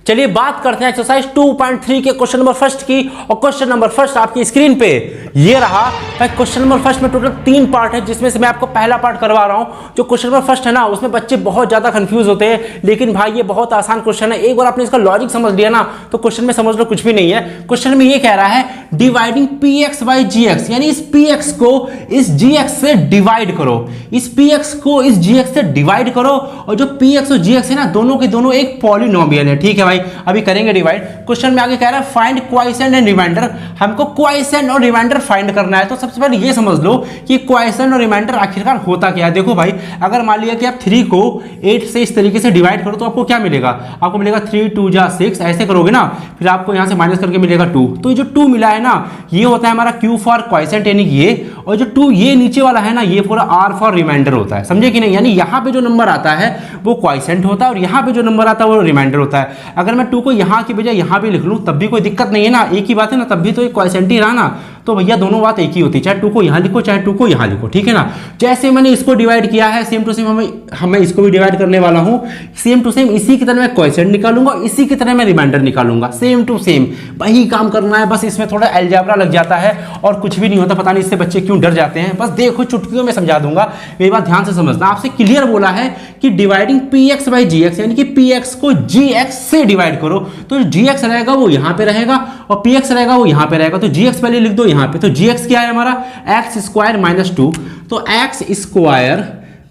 चलिए बात करते हैं एक्सरसाइज 2.3 के क्वेश्चन नंबर फर्स्ट की। और क्वेश्चन नंबर फर्स्ट आपकी स्क्रीन पे ये रहा। क्वेश्चन नंबर फर्स्ट में टोटल 3 पार्ट है, जिसमें से मैं आपको पहला पार्ट करवा रहा हूं। जो क्वेश्चन नंबर फर्स्ट है ना, उसमें बच्चे बहुत ज्यादा कंफ्यूज होते हैं, लेकिन भाई ये बहुत आसान क्वेश्चन है। एक बार आपने इसका लॉजिक समझ लिया ना, तो क्वेश्चन में समझ लो कुछ भी नहीं है। क्वेश्चन में ये कह रहा है डिवाइडिंग px बाई gx, यानी इस px को इस gx से डिवाइड करो, इस px को इस gx से डिवाइड करो। और जो px और gx है ना, दोनों के दोनों एक पॉलिनोमियल है। ठीक है भाई, अभी करेंगे डिवाइड। क्वेश्चन में आगे कह रहा है फाइंड क्वोशिएंट एंड रिमाइंडर। हमको क्वोशिएंट और रिमाइंडर फाइंड करना है। तो सबसे पहले ये समझ लो कि क्वोशिएंट और रिमाइंडर आखिरकार होता क्या है। देखो भाई, अगर मान लिया कि आप 3 को 8 से इस तरीके से डिवाइड करो तो आपको क्या मिलेगा, आपको मिलेगा 3 2 जा 6। ऐसे करोगे ना, फिर आपको यहां से माइनस करके मिलेगा 2। तो ये जो 2 मिला है ना, ये होता है हमारा Q फॉर क्वोशिएंट यानी कि ये, और जो 2 ये नीचे वाला है ना, ये पूरा R फॉर रिमाइंडर होता है। समझे कि नहीं? यानी यहां पे जो नंबर आता है वो क्वोशिएंट होता है और यहां पे जो नंबर आता है वो रिमाइंडर होता है। अगर मैं 2 को यहां की बजाय यहां भी लिख लूं तब भी कोई दिक्कत नहीं है ना, एक ही बात है ना, तब भी तो एक क्वोशिएंट ही रहा ना। तो भैया दोनों बात एक ही होती है, चाहे 2 को यहां लिखो चाहे 2 को यहां लिखो। ठीक है ना? जैसे मैंने इसको डिवाइड किया है, सेम टू सेम हमें इसको भी डिवाइड करने वाला हूं। सेम टू सेम इसी की तरह मैं क्वोशिएंट निकालूंगा, इसी की तरह मैं रिमाइंडर निकालूंगा। सेम टू सेम वही काम करना है, बस इसमें थोड़ा अलजेब्रा लग जाता है और कुछ भी नहीं होता। पता नहीं इससे बच्चे क्यों डर जाते हैं। बस देखो, चुटकियों में समझा दूंगा, मेरी बात ध्यान से समझना। आपसे क्लियर बोला है कि डिवाइडिंग px बाई gx, यानी कि px को gx से डिवाइड करो। तो gx रहेगा वो यहां पे रहेगा और px रहेगा वो यहां पे रहेगा। तो gx पहले लिख दो यहां पे। तो gx क्या है हमारा, x स्क्वायर माइनस 2। तो x स्क्वायर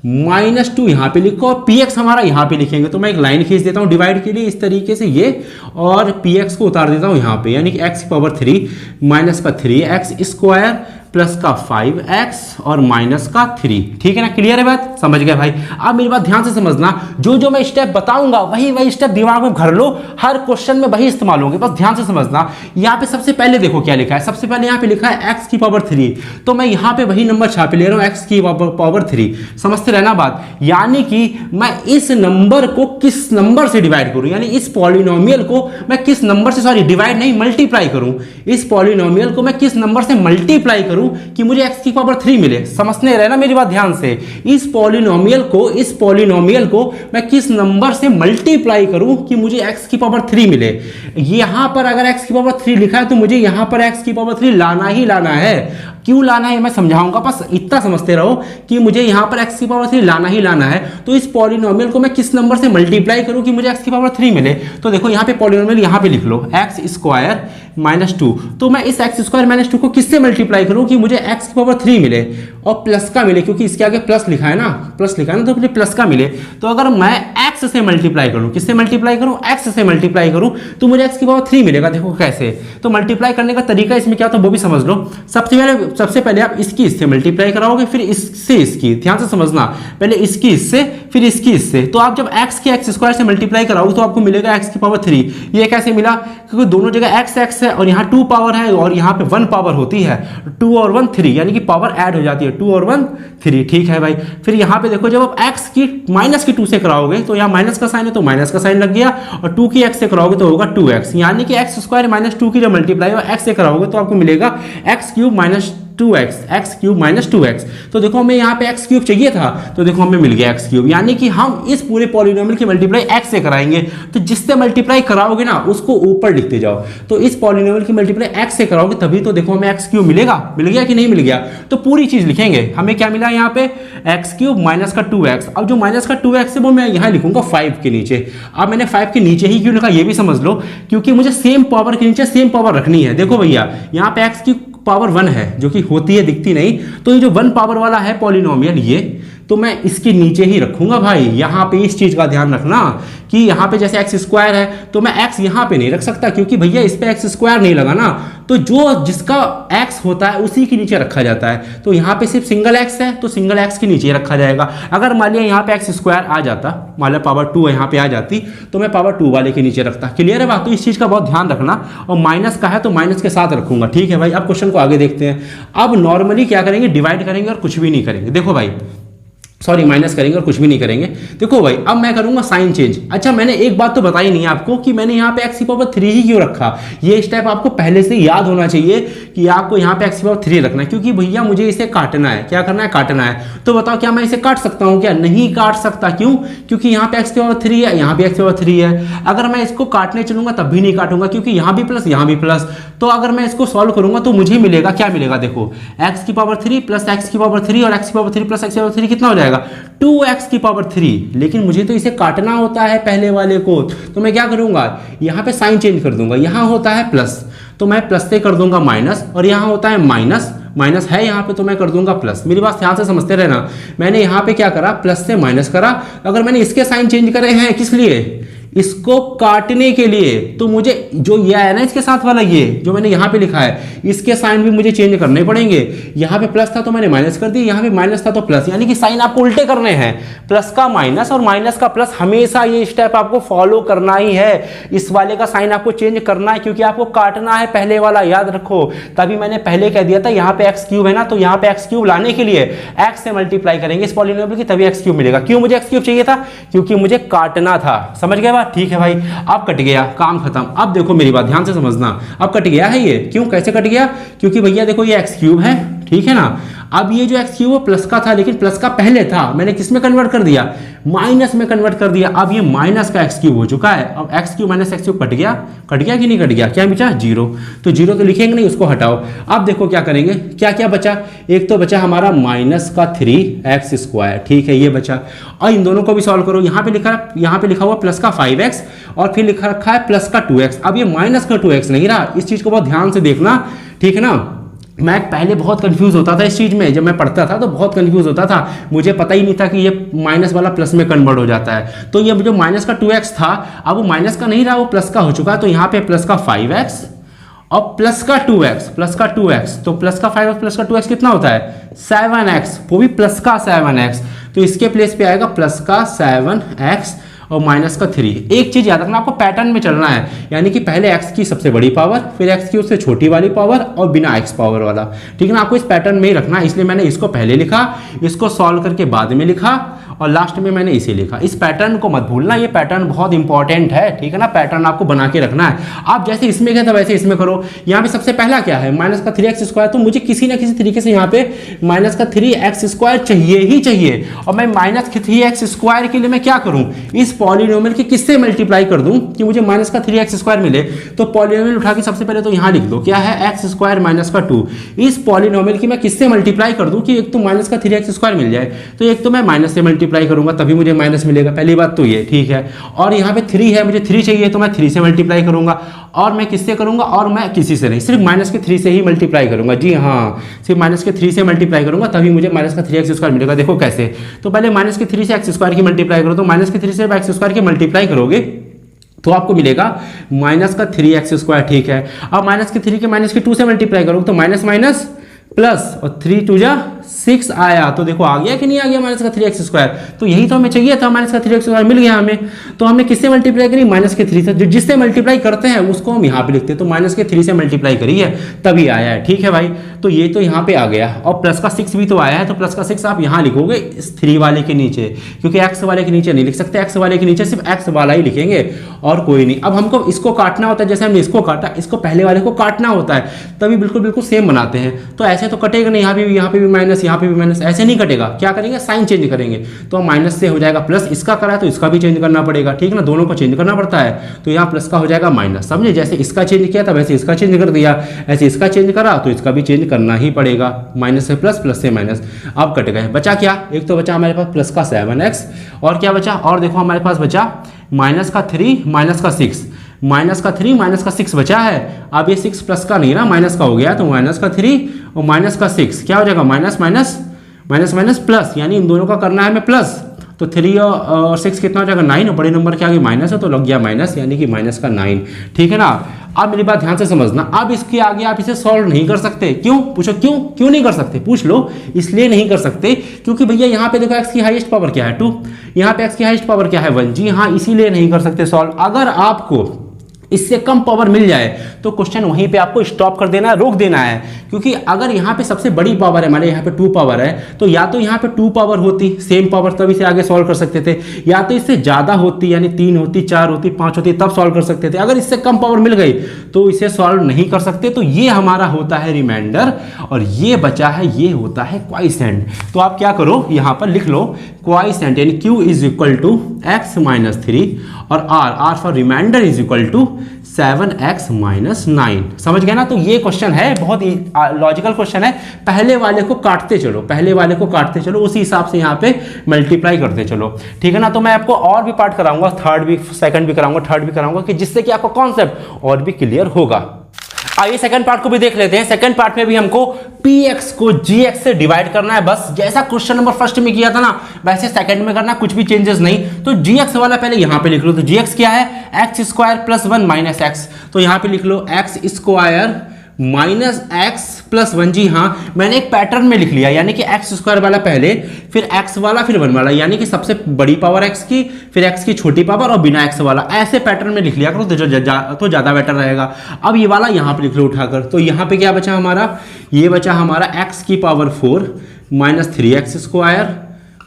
माइनस 2 यहां पे लिखो और px हमारा यहां पे लिखेंगे। तो मैं एक लाइन खींच देता हूं डिवाइड के लिए इस तरीके से ये, और px को उतार देता हूं यहां पे, यानी कि x की पावर 3 माइनस का 3 x स्क्वायर प्लस का 5x और माइनस का 3। ठीक है ना? क्लियर है बात? समझ गए भाई? अब मेरी बात ध्यान से समझना, जो जो मैं स्टेप बताऊंगा वही स्टेप दिमाग में भर लो, हर क्वेश्चन में वही इस्तेमाल होंगे। बस ध्यान से समझना। यहाँ पे सबसे पहले देखो क्या लिखा है। सबसे पहले यहाँ पे लिखा है x की पावर 3, तो मैं यहाँ पे वही नंबर छापे ले रहा हूँ, x की पावर 3। समझते रहना बात, यानी कि मैं इस नंबर को किस नंबर से डिवाइड करूं, यानी इस पॉलिनोमियल को मैं किस नंबर से, सॉरी डिवाइड नहीं मल्टीप्लाई करूं, इस पॉलिनोमियल को मैं किस नंबर से मल्टीप्लाई करूं कि मुझे x की पावर 3 मिले। समझने रहना मेरी बात ध्यान से। इस पॉलिनोमियल को मैं किस नंबर से मल्टीप्लाई करूं कि मुझे x की पावर 3 मिले। यहां पर अगर x की पावर 3 लिखा है तो मुझे यहां पर x की पावर 3 लाना ही लाना है। क्यों लाना है मैं समझाऊंगा, बस इतना समझते रहो कि मुझे यहां पर x की पावर 3 लाना ही लाना है। तो इस पॉलिनोमियल को मैं किस नंबर से मल्टीप्लाई करूं कि मुझे x की पावर 3 मिले। तो देखो यहां पे पॉलिनोमियल यहां पे लिख लो x स्क्वायर माइनस 2। तो मैं इस x स्क्वायर माइनस 2 को किससे मल्टीप्लाई करूं कि मुझे x की पावर 3 मिले और प्लस का मिले, क्योंकि इसके आगे प्लस लिखा है ना, तो मुझे प्लस का मिले। तो अगर मैं x से मल्टीप्लाई करूं, किससे मल्टीप्लाई करूं, x से मल्टीप्लाई करूं, तो मुझे x की पावर 3 मिलेगा। देखो कैसे, तो मल्टीप्लाई करने का तरीका इसमें क्या होता है वो भी समझ लो। सबसे पहले आप इसकी इससे मल्टीप्लाई कराओगे, फिर इससे इसकी, ध्यान से समझना, पहले इसकी इससे फिर इसकी इससे। तो आप जब x के x स्क्वायर से मल्टीप्लाई कराओगे तो आपको मिलेगा x की पावर 3। ये कैसे मिला, क्योंकि दोनों जगह x है और यहाँ 2 पावर है और यहाँ पे 1 पावर होती है। 2 और 1 3, यानी कि पावर ऐड हो जाती है, 2 और 1 3। ठीक है भाई? फिर यहाँ पे देखो, जब आप x की माइनस की 2 से कराओगे तो यहाँ माइनस का साइन है तो माइनस का साइन लग गया, और 2 की x से कराओगे तो होगा 2x, यानी कि x स्क्वायर माइनस 2 की जब मल्टीप्लाई और x से कराओगे तो आपको मिलेगा x cube minus 2x, x cube minus 2x। तो देखो हमें यहाँ पे x क्यूब चाहिए था, तो देखो हमें मिल गया x क्यूब, यानी कि हम इस पूरे पॉलिनोमियल की मल्टीप्लाई x से कराएंगे। तो जिससे मल्टीप्लाई कराओगे ना उसको ऊपर लिखते जाओ। तो इस पॉलिनोमियल की मल्टीप्लाई x से कराओगे तभी तो देखो हमें x क्यूब मिलेगा। मिल गया कि नहीं मिल गया? तो पूरी चीज लिखेंगे। हमें क्या मिला यहाँ पे, x क्यूब माइनस का 2x। अब जो माइनस का 2x है वो मैं यहाँ लिखूंगा 5 के नीचे। अब मैंने 5 के नीचे ही क्यों लिखा ये भी समझ लो, क्योंकि मुझे सेम पावर के नीचे सेम पावर रखनी है। देखो भैया, यहाँ पे x की पावर 1 है, जो कि होती है दिखती नहीं, तो ये जो 1 पावर वाला है पॉलिनोमियल, ये तो मैं इसके नीचे ही रखूंगा भाई। यहाँ पे इस चीज का ध्यान रखना कि यहाँ पे जैसे x स्क्वायर है तो मैं x यहाँ पे नहीं रख सकता, क्योंकि भैया इस पे x स्क्वायर नहीं लगा ना। तो जो जिसका x होता है उसी के नीचे रखा जाता है। तो यहाँ पे सिर्फ सिंगल x है तो सिंगल x के नीचे रखा जाएगा। अगर मान लिया यहाँ पे x स्क्वायर आ जाता, मान लिया पावर 2 यहाँ पे आ जाती, तो मैं पावर 2 वाले के नीचे रखता। क्लियर है बात? तो इस चीज का बहुत ध्यान रखना। और माइनस का है तो माइनस के साथ रखूंगा। ठीक है भाई? अब क्वेश्चन को आगे देखते हैं। अब नॉर्मली क्या करेंगे, डिवाइड करेंगे और कुछ भी नहीं करेंगे। देखो भाई, सॉरी माइनस करेंगे और कुछ भी नहीं करेंगे। देखो भाई अब मैं करूंगा साइन चेंज। अच्छा मैंने एक बात तो बताई नहीं आपको कि मैंने यहाँ पे x की पावर 3 ही क्यों रखा। ये स्टेप आपको पहले से याद होना चाहिए कि आपको यहाँ पे x की पावर 3 रखना है, क्योंकि भैया मुझे इसे काटना है। क्या करना है? काटना है। तो बताओ क्या मैं इसे काट सकता हूँ क्या? नहीं काट सकता। क्यों? क्योंकि यहाँ पे x की पावर 3 है, यहाँ पे x की पावर 3 है। अगर मैं इसको काटने चलूंगा तब भी नहीं काटूंगा, क्योंकि यहाँ भी प्लस यहाँ भी प्लस। तो अगर मैं इसको सॉल्व करूंगा तो मुझे मिलेगा, क्या मिलेगा? देखो x की पावर 3 प्लस x की पावर 3 और x की पावर 3 प्लस x की पावर 3 कितना हो जाएगा? 2x की पावर 3। लेकिन मुझे तो इसे काटना होता है पहले वाले को, तो मैं क्या करूंगा? यहाँ पे साइन चेंज कर दूंगा। यहाँ होता है प्लस तो मैं प्लस से कर दूंगा माइनस, और यहाँ होता है माइनस, माइनस है यहाँ पे तो मैं कर दूंगा प्लस। मेरी बात ध्यान से समझते रहना। मैंने यहाँ पे क्या करा? प्लस से माइनस करा। अगर मैंने इसके साइन चेंज करे हैं किस लिए? इसको काटने के लिए। तो मुझे जो ये है ना इसके साथ वाला, ये जो मैंने यहाँ पे लिखा है, इसके साइन भी मुझे चेंज करने पड़ेंगे। यहाँ पे प्लस था तो मैंने माइनस कर दी, यहाँ पे माइनस था तो प्लस, यानी कि साइन आपको उल्टे करने हैं। प्लस का माइनस और माइनस का प्लस, हमेशा ये स्टेप आपको फॉलो करना ही है। इस वाले का साइन आपको चेंज करना है, क्योंकि आपको काटना है पहले वाला, याद रखो। तभी मैंने पहले कह दिया था यहाँ पे एक्स क्यूब है ना, तो यहाँ पे एक्स क्यूब लाने के लिए एक्स से मल्टीप्लाई करेंगे इस पॉलिनोमियल की, तभी एक्स क्यूब मिलेगा। क्यों मुझे एक्स क्यूब चाहिए था? क्योंकि मुझे काटना था। समझ गए बात? ठीक है भाई, अब कट गया, काम खत्म। अब देखो मेरी बात ध्यान से समझना, अब कट गया है ये। क्यों? कैसे कट गया? क्योंकि भैया देखो ये एक्स क्यूब है, ठीक है ना। अब ये जो एक्स क्यूब वो प्लस का था, लेकिन प्लस का पहले था, मैंने किस में कन्वर्ट कर दिया? माइनस में कन्वर्ट कर दिया। अब ये माइनस का एक्स क्यूब हो चुका है। अब x cube minus x cube cut गया। कट गया कि नहीं कट गया? क्या बचा? जीरो। तो जीरो तो लिखेंगे नहीं, उसको हटाओ। अब देखो क्या करेंगे, क्या क्या बचा? एक तो बचा हमारा माइनस का 3x², ठीक है, ये बचा। और इन दोनों को भी सॉल्व करो। यहाँ पे लिखा हुआ प्लस का 5x और फिर लिखा रखा है प्लस का 2x। अब ये माइनस का 2x नहीं रहा, इस चीज को बहुत ध्यान से देखना, ठीक है ना। मैं पहले बहुत कंफ्यूज होता था इस चीज़ में, जब मैं पढ़ता था तो बहुत कंफ्यूज होता था। मुझे पता ही नहीं था कि ये माइनस वाला प्लस में कन्वर्ट हो जाता है। तो ये जो माइनस का 2x था, अब वो माइनस का नहीं रहा, वो प्लस का हो चुका है। तो यहाँ पे प्लस का 5x और प्लस का 2x, प्लस का 2x, तो प्लस का 5 और प्लस का 2x कितना होता है? 7x, वो भी प्लस का 7x। तो इसके प्लेस पे आएगा प्लस का 7x और माइनस का 3। एक चीज याद रखना, आपको पैटर्न में चलना है, यानी कि पहले x की सबसे बड़ी पावर, फिर x की उससे छोटी वाली पावर और बिना x पावर वाला, ठीक है ना। आपको इस पैटर्न में ही रखना है, इसलिए मैंने इसको पहले लिखा, इसको सॉल्व करके बाद में लिखा और लास्ट में मैंने इसे लिखा। इस पैटर्न को मत भूलना, ये पैटर्न बहुत इंपॉर्टेंट है, ठीक है ना। पैटर्न आपको बना के रखना है। आप जैसे इसमें गए था वैसे इसमें करो। यहाँ पे सबसे पहला क्या है? माइनस का 3x²। तो मुझे किसी ना किसी तरीके से यहाँ पे माइनस का 3x² चाहिए ही चाहिए। और मैं माइनस के 3x² के लिए मैं क्या करूँ? इस पॉलिनोमियल के किससे मल्टीप्लाई कर दूं कि मुझे माइनस का 3x² मिले? तो पॉलिनोमियल उठा के सबसे पहले तो यहाँ लिख दो, क्या है? x² माइनस का 2। इस पॉलिनोमियल की मैं किससे मल्टीप्लाई कर दूं कि एक तो माइनस का 3x² मिल जाए? तो एक तो मैं माइनस से मल्टीप्लाई करूंगा तभी मुझे माइनस मिलेगा, पहली बात तो ये, ठीक है। और यहाँ पे 3 है, मुझे 3 चाहिए तो मैं 3 से मल्टीप्लाई करूंगा। और मैं किससे करूंगा? और मैं किसी से नहीं, सिर्फ माइनस के 3 से ही मल्टीप्लाई करूंगा। जी हाँ, सिर्फ माइनस के 3 से मल्टीप्लाई करूंगा तभी मुझे माइनस का 3x² मिलेगा। देखो कैसे, तो पहले माइनस के 3 से x² की मल्टीप्लाई करो, तो माइनस के 3 से x² की मल्टीप्लाई करोगे तो आपको मिलेगा माइनस का 3x², ठीक है। अब माइनस के 3 के माइनस के 2 से मल्टीप्लाई करोगे तो माइनस माइनस प्लस और 3 2 जा 6 आया। तो देखो आ गया कि नहीं आ गया माइनस का 3x²? तो यही तो हमें चाहिए था, माइनस का 3x² मिल गया हमें। तो हमने किससे मल्टीप्लाई करी? माइनस के 3 से। जो जिससे मल्टीप्लाई करते हैं उसको हम यहाँ पे लिखते हैं, तो माइनस के 3 से मल्टीप्लाई करी है तभी आया है, ठीक है भाई। तो ये तो यहाँ पे आ गया और प्लस का 6 भी तो आया है, तो प्लस का 6 आप यहाँ लिखोगे इस 3 वाले के नीचे, क्योंकि एक्स वाले के नीचे नहीं लिख सकते, एक्स वाले के नीचे सिर्फ एक्स वाला ही लिखेंगे और कोई नहीं। अब हमको इसको काटना होता है, जैसे हमने इसको काटा, इसको पहले वाले को काटना होता है, तभी बिल्कुल सेम बनाते हैं। तो ऐसे तो कटेगा नहीं, यहाँ पे भी माइनस, यहाँ पे भी माइनस, ऐसे नहीं कटेगा। क्या करेंगे? साइन चेंज करेंगे, तो माइनस से हो जाएगा प्लस। इसका करा तो इसका भी चेंज करना पड़ेगा, ठीक है ना, दोनों को चेंज करना पड़ता है। तो यहाँ प्लस का हो जाएगा माइनस, समझे? जैसे इसका चेंज किया था वैसे इसका चेंज कर दिया, ऐसे इसका चेंज करा तो इसका भी चेंज करना ही पड़ेगा। माइनस से प्लस, प्लस से माइनस। अब कट गए, बचा क्या? एक तो बचा हमारे पास प्लस का 7x, और क्या बचा? और देखो हमारे पास बचा माइनस का 3 माइनस का 6, माइनस का 3 माइनस का 6 बचा है। अब ये 6 प्लस का नहीं रहा, माइनस का हो गया, तो माइनस का 3 और माइनस का 6 क्या हो जाएगा? Minus minus minus minus plus, यानी इन दोनों का करना है हमें प्लस। तो 3 और 6 कितना हो जाएगा? 9, और बड़े नंबर के आगे माइनस है तो लग गया माइनस, यानी कि माइनस का 9, ठीक है ना। अब मेरी बात ध्यान से समझना, अब इसके आगे आप इसे सॉल्व नहीं कर सकते। क्यों? पूछो क्यों नहीं कर सकते? पूछ लो। इसलिए नहीं कर सकते क्योंकि भैया यहाँ पे देखो x की हाईएस्ट पावर क्या है? 2, यहाँ पे x की हाईएस्ट पावर क्या है? 1। जी हाँ, इसीलिए नहीं कर सकते सॉल्व। अगर आपको इससे कम पावर मिल जाए तो क्वेश्चन वहीं पे आपको स्टॉप कर देना है, रोक देना है। क्योंकि अगर यहाँ पे सबसे बड़ी पावर है, हमारे यहाँ पे 2 पावर है, तो या तो यहाँ पे 2 पावर होती, सेम पावर, तब इसे आगे सॉल्व कर सकते थे, या तो इससे ज़्यादा होती, यानी 3 होती, 4 होती, 5 होती, तब सॉल्व कर सकते थे। अगर इससे कम पावर मिल गई तो इसे सॉल्व नहीं कर सकते। तो ये हमारा होता है रिमाइंडर और ये बचा है, ये होता है क्वाइसेंट। तो आप क्या करो, यहाँ पर लिख लो क्वाइसेंट, यानी Q is equal to x minus 3 और R for remainder is equal to 7x minus 9। समझ गए ना? तो ये क्वेश्चन है, बहुत ही लॉजिकल क्वेश्चन है। पहले वाले को काटते चलो, पहले वाले को काटते चलो, उसी हिसाब से यहाँ पे मल्टीप्लाई करते चलो, ठीक है ना? तो मैं आपको और भी पार्ट कराऊंगा, थर्ड भी, सेकंड भी कराऊंगा, थर्ड भी कराऊंगा, कि जिससे कि आपका कॉन्सेप्ट और भी क्लियर होगा। आइए सेकंड पार्ट को भी देख लेते हैं। सेकंड पार्ट में भी हमको px को gx से डिवाइड करना है, बस जैसा क्वेश्चन नंबर फर्स्ट में किया था ना वैसे सेकंड में करना, कुछ भी चेंजेस नहीं। तो gx वाला पहले यहां पे लिख लो। तो gx क्या है, x square plus 1 minus x. तो यहां पे लिख लो x square minus x plus 1। जी हाँ, मैंने एक पैटर्न में लिख लिया, यानी कि एक्स स्क्वायर वाला पहले, फिर एक्स वाला, फिर 1 वाला, यानी कि सबसे बड़ी पावर एक्स की, फिर एक्स की छोटी पावर और बिना एक्स वाला, ऐसे पैटर्न में लिख लिया करो तो ज़्यादा बेटर रहेगा। अब ये वाला यहाँ पे लिख लो उठाकर। तो यहाँ पे क्या बचा हमारा, ये बचा हमारा एक्स की power 4 minus 3x square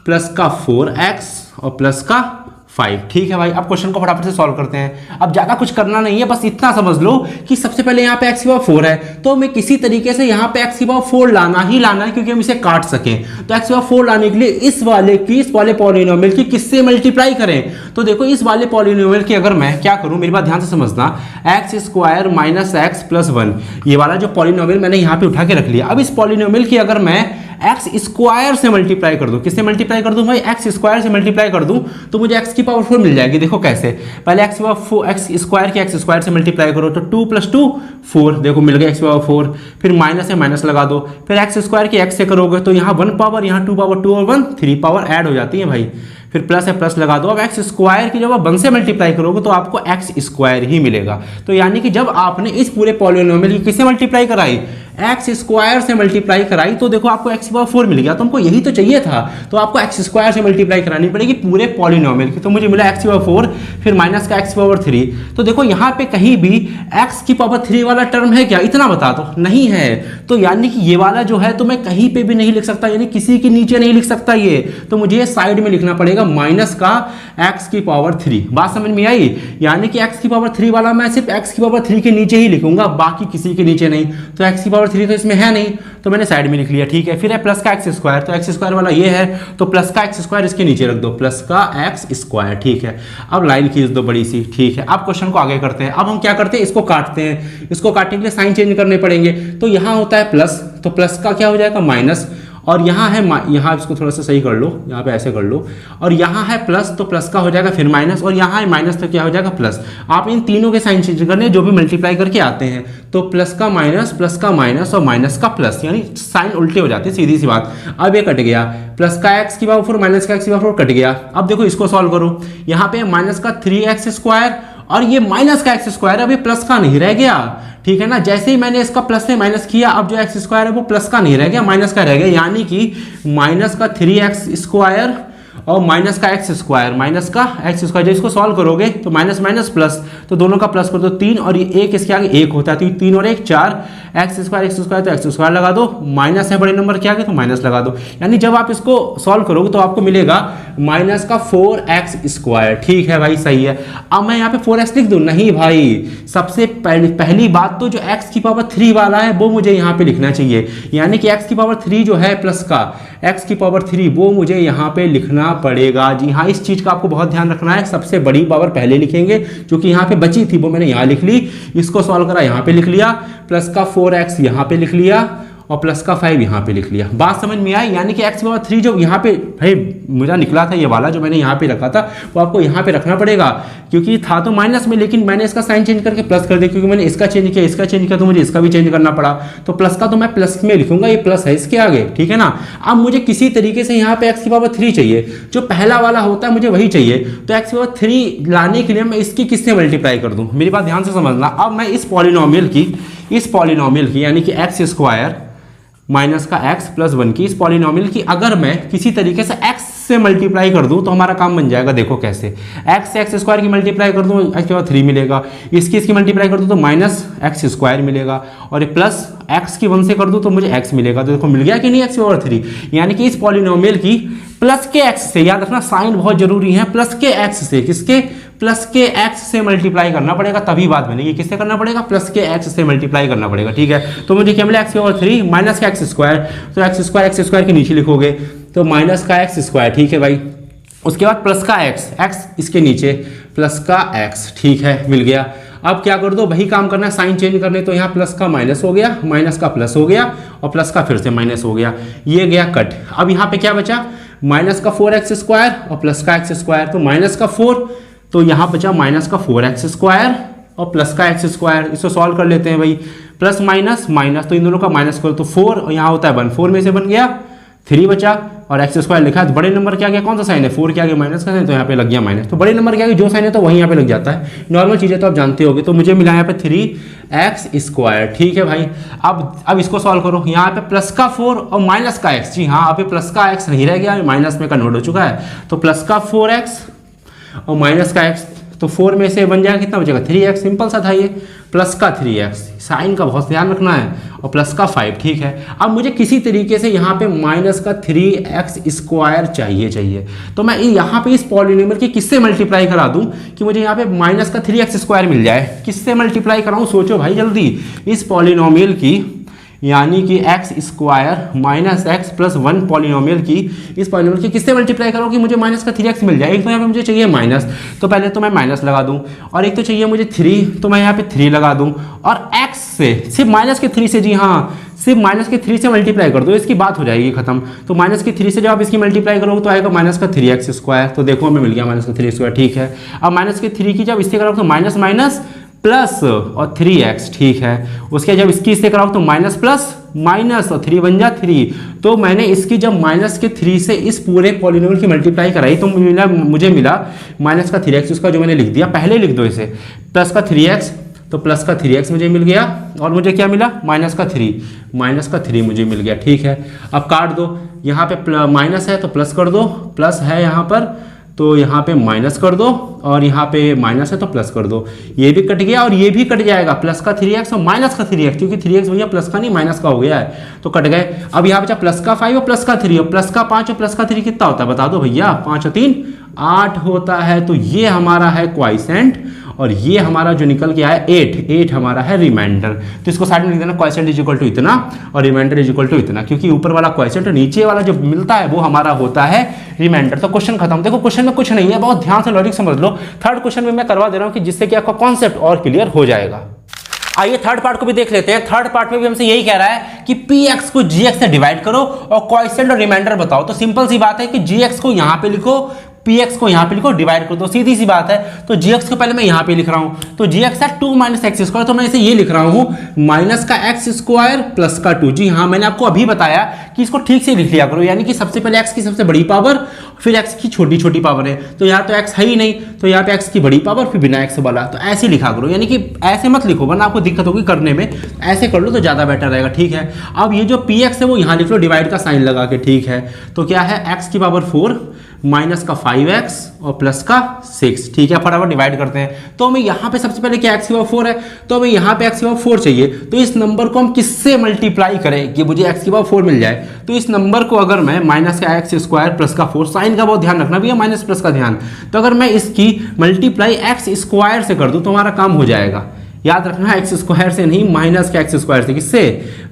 plus का 4x और प्लस का 5। ठीक है भाई, अब क्वेश्चन को फटाफट से सॉल्व करते हैं। अब ज्यादा कुछ करना नहीं है, बस इतना समझ लो कि सबसे पहले यहाँ पे x की पावर 4 है, तो हमें किसी तरीके से यहाँ पे x की पावर 4 लाना ही लाना है, क्योंकि हम इसे काट सकें। तो x की पावर 4 लाने के लिए इस वाले पॉलिनोमियल की किससे मल्टीप्लाई करें। तो देखो इस वाले पॉलिनोमियल की अगर मैं क्या करूं, मेरी बात ध्यान से समझना, x square minus x plus 1, ये वाला जो पॉलिनोमियल मैंने यहाँ पे उठा के रख लिया। अब इस पॉलिनोमियल की अगर मैं एक्स स्क्वायर से मल्टीप्लाई कर दूं, किससे मल्टीप्लाई कर दूं भाई, एक्स स्क्वायर से मल्टीप्लाई कर दूं, तो मुझे एक्स की पावर 4 मिल जाएगी। देखो कैसे, पहले एक्स स्क्वायर की एक्स स्क्वायर से मल्टीप्लाई करो तो 2 + 2 4, देखो मिल गया एक्स की पावर 4, फिर माइनस है माइनस लगा दो, फिर एक्स स्क्वायर की एक्स से करोगे तो यहाँ 1 पावर, यहाँ 2 पावर, 2 और 1 3 पावर ऐड हो जाती है भाई, फिर प्लस है प्लस लगा दो। अब एक्स स्क्वायर की जब आप 1 से मल्टीप्लाई करोगे तो आपको एक्स स्क्वायर ही मिलेगा। तो यानी कि जब आपने इस पूरे पॉलिनोमियल की किससे मल्टीप्लाई कराई, एक्स स्क्वायर से मल्टीप्लाई कराई, तो देखो आपको एक्स की पावर 4 मिल गया। तो हमको यही तो चाहिए था, तो आपको एक्स स्क्वायर से मल्टीप्लाई करानी पड़ेगी पूरे पॉलिनोमियल की। तो मुझे मिला एक्स की पावर 4 फिर माइनस का एक्स की पावर 3। तो देखो यहाँ पे कहीं भी एक्स की पावर 3 वाला टर्म है क्या, इतना बता दो, नहीं है। तो यानी कि ये वाला जो है तो मैं कहीं पे भी नहीं लिख सकता, यानी किसी के नीचे नहीं लिख सकता ये, तो मुझे साइड में लिखना पड़ेगा माइनस का एक्स की पावर 3। बात समझ में आई? यानी कि एक्स की पावर 3 वाला मैं सिर्फ एक्स की पावर 3 के नीचे ही लिखूंगा, बाकी किसी के नीचे नहीं। तो एक्स की पावर 3 तो इसमें है नहीं, तो मैंने साइड में लिख लिया। ठीक है, फिर है प्लस का एक्स स्क्वायर, तो एक्स स्क्वायर वाला ये है, तो प्लस का एक्स स्क्वायर इसके नीचे रख दो, प्लस का एक्स स्क्वायर। ठीक है, अब लाइन खींच दो बड़ी सी। ठीक है, अब क्वेश्चन को आगे करते हैं। अब हम क्या करते हैं, इसको काटते हैं। इसको काटने के लिए साइन चेंज करने पड़ेंगे। तो यहाँ होता है प्लस, तो प्लस का क्या हो जाएगा माइनस, और यहाँ है, यहाँ इसको थोड़ा सा सही कर लो, यहाँ पे ऐसे कर लो, और यहाँ है प्लस, तो प्लस का हो जाएगा फिर माइनस, और यहाँ है माइनस, तो क्या हो जाएगा प्लस। आप इन तीनों के साइन चेंज करने जो भी मल्टीप्लाई करके आते हैं, तो प्लस का माइनस और माइनस का प्लस, यानी साइन उल्टे हो जाते हैं, सीधी सी बात। अब ये कट गया, प्लस का एक्स की पावर 4 माइनस का एक्स की पावर 4 कट गया। अब देखो इसको सॉल्व करो, यहाँ पे माइनस का 3x स्क्वायर और ये माइनस का एक्स स्क्वायर, अब ये प्लस का नहीं रह गया। ठीक है ना, जैसे ही मैंने इसका प्लस में माइनस किया, अब जो एक्स स्क्वायर है वो प्लस का नहीं रह गया, माइनस का रह गया, यानी कि माइनस का 3x स्क्वायर और माइनस का एक्स स्क्वायर, माइनस का एक्स स्क्वायर। जब इसको सॉल्व करोगे तो माइनस माइनस प्लस, तो दोनों का प्लस कर दो 3, और ये एक इसके आगे 1 होता है, तो 3 और 1 4, एक्स स्क्वायर तो एक्स स्क्वायर लगा दो, माइनस है बड़े नंबर के आगे तो माइनस लगा दो। यानी जब आप इसको सॉल्व करोगे तो आपको मिलेगा माइनस का 4x स्क्वायर। ठीक है भाई, सही है। अब मैं यहाँ पे 4x लिख दूं, नहीं भाई, सबसे पहली बात तो जो x की पावर 3 वाला है वो मुझे यहाँ पे लिखना चाहिए, यानी कि x की पावर 3 जो है प्लस का x की पावर 3 वो मुझे यहाँ पे लिखना पड़ेगा। जी हाँ, इस चीज का आपको बहुत ध्यान रखना है। सबसे बड़ी पावर पहले लिखेंगे, जो कि यहाँ पे बची थी वो मैंने यहाँ लिख ली, इसको सॉल्व करा यहाँ पे लिख लिया, प्लस का 4x यहाँ पे लिख लिया और प्लस का 5 यहाँ पे लिख लिया। बात समझ में आई? यानी कि x की पावर 3 जो यहाँ पे भाई मेरा निकला था, ये वाला जो मैंने यहाँ पे रखा था वो आपको यहाँ पे रखना पड़ेगा, क्योंकि था तो माइनस में, लेकिन मैंने इसका साइन चेंज करके प्लस कर दिया, क्योंकि मैंने इसका चेंज किया तो मुझे इसका भी चेंज करना पड़ा। तो प्लस का तो मैं प्लस में लिखूंगा, ये प्लस है इसके आगे। ठीक है ना, अब मुझे किसी तरीके से यहाँ पे x की पावर 3 चाहिए, जो पहला वाला होता है मुझे वही चाहिए। तो x की पावर 3 लाने के लिए मैं इसकी किससे मल्टीप्लाई कर दूं, मेरी बात ध्यान से समझना। अब मैं इस पॉलिनोमियल की यानी कि एक्स स्क्वायर माइनस का x प्लस 1 की, इस पॉलिनोमियल की अगर मैं किसी तरीके से x से मल्टीप्लाई कर दूं तो हमारा काम बन जाएगा। देखो कैसे, x से एक्स स्क्वायर की मल्टीप्लाई कर दूं इसके बाद 3 मिलेगा, इसकी मल्टीप्लाई कर दूं तो माइनस एक्स स्क्वायर मिलेगा, और प्लस x की 1 से कर दूं तो मुझे x मिलेगा। तो देखो मिल गया कि नहीं x ओवर 3, यानी कि इस पॉलिनोमियल की प्लस के x से, याद रखना साइन बहुत जरूरी है, प्लस के x से, किसके प्लस के x से मल्टीप्लाई करना पड़ेगा तभी बात बनेगी। किससे करना पड़ेगा? प्लस के x से मल्टीप्लाई करना पड़ेगा। ठीक है, तो मुझे क्या मिला x ओवर 3 माइनस का एक्स स्क्वायर, तो एक्स स्क्वायर के नीचे लिखोगे तो माइनस का एक्स स्क्वायर। ठीक है भाई, उसके बाद प्लस का x इसके नीचे प्लस का x। ठीक है, मिल गया। अब क्या कर दो, वही काम करना है, साइन चेंज करने, तो यहाँ प्लस का माइनस हो गया, माइनस का प्लस हो गया, और प्लस का फिर से माइनस हो गया, ये गया कट। अब यहाँ पे क्या बचा? माइनस का 4x स्क्वायर और प्लस का एक्स स्क्वायर, तो माइनस का 4, तो यहाँ बचा माइनस का 4x स्क्वायर और प्लस का एक्स स्क्वायर। इसको सॉल्व कर लेते हैं भाई, प्लस माइनस माइनस, तो इन दोनों का माइनस करो तो 4, और यहाँ होता है 1, 4 में से बन गया 3 बचा, और एक्स स्क्वायर लिखा है। तो बड़े नंबर क्या गया, कौन सा साइन है? 4 के आगे माइनस का साइन, तो यहाँ पे लग गया माइनस। तो बड़े नंबर के आगे जो साइन है तो वही यहाँ पे लग जाता है, नॉर्मल चीज़ें तो आप जानते होगे। तो मुझे मिला यहाँ पे 3x स्क्वायर। ठीक है भाई, अब इसको सॉल्व करो। यहाँ पे प्लस का 4 और माइनस का x, जी हाँ, यहाँ पे प्लस का x नहीं रह गया, माइनस में कन्वर्ट हो चुका है। तो प्लस का 4x और माइनस का x, तो 4 में से बन जाएगा, कितना बचेगा? 3x, सिंपल सा था ये। प्लस का 3x, साइन का बहुत ध्यान रखना है, और प्लस का 5। ठीक है, अब मुझे किसी तरीके से यहाँ पे माइनस का 3x स्क्वायर चाहिए। तो मैं यहाँ पे इस पॉलिनोमियल की किससे मल्टीप्लाई करा दूँ कि मुझे यहाँ पे माइनस का 3x स्क्वायर मिल जाए? किससे मल्टीप्लाई कराऊँ? सोचो भाई जल्दी। इस पॉलिनोमियल की, यानी कि x square minus x plus 1 polynomial की, इस पॉलिनोमियल की किससे मल्टीप्लाई करो कि मुझे माइनस का 3x मिल जाए? एक तो यहाँ पे मुझे चाहिए माइनस, तो पहले तो मैं माइनस लगा दूं, और एक तो चाहिए मुझे 3, तो मैं यहाँ पे 3 लगा दूं, और x से सिर्फ माइनस के 3 से, जी हाँ, सिर्फ माइनस के 3 से मल्टीप्लाई कर दो, इसकी बात हो जाएगी खत्म। तो माइनस के 3 से जब आप इसकी मल्टीप्लाई करोगे तो आएगा माइनस का 3x स्क्वायर। तो देखो हमें मिल गया माइनस का 3 स्क्वायर। ठीक है, अब माइनस के 3 की जब इससे करोगे तो माइनस माइनस प्लस और 3x। ठीक है, उसके जब इसकी इससे कराओ तो माइनस प्लस माइनस और 3 बन जा 3। तो मैंने इसकी जब माइनस के 3 से इस पूरे पॉलिनोमियल की मल्टीप्लाई कराई तो मुझे मिला माइनस का 3x, उसका जो मैंने लिख दिया, पहले लिख दो इसे, प्लस का 3x, तो प्लस का 3x मुझे मिल गया, और मुझे क्या मिला? माइनस का 3 मुझे मिल गया। ठीक है, अब काट दो, यहाँ पे माइनस है तो प्लस कर दो, प्लस है यहाँ पर तो यहाँ पे माइनस कर दो, और यहाँ पे माइनस है तो प्लस कर दो। ये भी कट गया और ये भी कट जाएगा, प्लस का 3x और माइनस का 3x, क्योंकि 3x भैया प्लस का नहीं माइनस का हो गया है, तो कट गए। अब यहाँ बचा प्लस का 5 और प्लस का 3, और प्लस का 5 और प्लस का 3 कितना होता है बता दो भैया? 5 और 3 8 होता है। तो ये हमारा है क्वाइसेंट, और ये हमारा जो निकल के आया 8 हमारा है रिमाइंडर। तो इसको साइड में लिख देना, क्वाइसेंट इज इक्वल टू इतना और रिमाइंडर इज इक्वल टू इतना, क्योंकि ऊपर वाला क्वाइसेंट और नीचे वाला जो मिलता है वो हमारा होता है रिमाइंडर। तो क्वेश्चन खत्म। देखो क्वेश्चन में कुछ नहीं है, बहुत ध्यान से लॉजिक समझ लो। थर्ड क्वेश्चन में मैं करवा दे रहा हूँ कि जिससे कि आपका कॉन्सेप्ट और क्लियर हो जाएगा। आइए थर्ड पार्ट को भी देख लेते हैं। थर्ड पार्ट में भी हमसे यही कह रहा है कि px को gx से डिवाइड करो और क्वाइसेंट और रिमाइंडर बताओ। तो सिंपल सी बात है कि gx को यहां पे लिखो, px को यहां पे लिखो, डिवाइड कर दो, सीधी सी बात है। तो gx को पहले मैं यहां पे लिख रहा हूं, तो gx है 2 माइनस एक्स स्क्वायर, तो मैं इसे ये लिख रहा हूं माइनस का एक्स स्क्वायर प्लस का 2। जी हाँ, मैंने आपको अभी बताया कि इसको ठीक से लिख लिया करो, यानी कि सबसे पहले x की सबसे बड़ी पावर, फिर x की छोटी छोटी पावर है। तो यहाँ तो x है ही नहीं, तो यहाँ पे x की बड़ी पावर फिर बिना x वाला, तो ऐसे लिखा करो, यानी कि ऐसे मत लिखो वरना आपको दिक्कत होगी करने में। ऐसे कर लो तो ज़्यादा बेटर रहेगा। ठीक है, अब ये जो px है वो यहाँ लिख लो डिवाइड का साइन लगा के। ठीक है, तो क्या है x की पावर 4 माइनस का 5x और प्लस का 6। ठीक है, फटाफट डिवाइड करते हैं। तो हमें यहाँ पे सबसे पहले क्या x की पावर 4 है, तो हमें यहाँ पे x की पावर 4 चाहिए। तो इस नंबर को हम किससे मल्टीप्लाई करें कि मुझे x की पावर 4 मिल जाए? तो इस नंबर को अगर मैं माइनस का एक्स स्क्वायर प्लस का 4, साइन का बहुत ध्यान रखना भैया, माइनस प्लस का ध्यान, तो अगर मैं इसकी मल्टीप्लाई एक्स स्क्वायर से कर दूं तो हमारा काम हो जाएगा। याद रखना एक्स स्क्वायर से नहीं, माइनस के एक्स स्क्वायर से। किससे?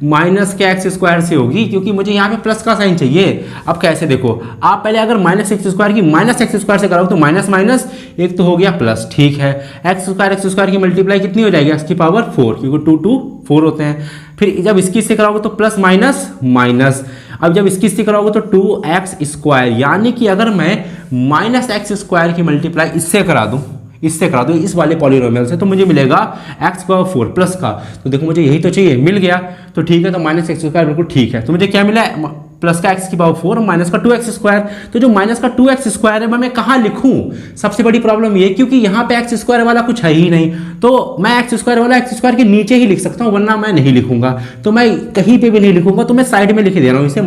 माइनस के एक्स स्क्वायर से होगी, क्योंकि मुझे यहाँ पे प्लस का साइन चाहिए। अब कैसे देखो, आप पहले अगर माइनस एक्स स्क्वायर की माइनस एक्स स्क्वायर से कराओ तो माइनस माइनस एक तो हो गया प्लस। ठीक है, एक्स स्क्वायर की मल्टीप्लाई कितनी हो जाएगी? एक्स की पावर 4, क्योंकि 2 2 4 होते हैं। फिर जब इसकी से कराओगे तो प्लस माइनस माइनस। अब जब इसकी से कराओगे तो 2x स्क्वायर, यानी कि अगर मैं माइनस एक्स स्क्वायर की मल्टीप्लाई इससे करा दूं इस वाले पॉलिनोमियल से, तो मुझे मिलेगा x पावर 4 प्लस का। तो देखो मुझे यही तो चाहिए, मिल गया। तो ठीक है, तो माइनस एक्स स्क्वायर बिल्कुल ठीक है। तो मुझे क्या मिला? प्लस का x की पावर 4 माइनस का 2x स्क्वायर। तो जो माइनस का 2x स्क्वायर है मैं कहाँ लिखूं? सबसे बड़ी प्रॉब्लम ये, क्योंकि यहाँ पे x स्क्वायर वाला कुछ है ही नहीं, तो मैं x स्क्वायर वाला x स्क्वायर के नीचे ही लिख सकता हूँ, वरना मैं नहीं लिखूंगा। तो मैं कहीं पे भी नहीं लिखूंगा, तो मैं साइड में लिख दे रहा हूँ इसे,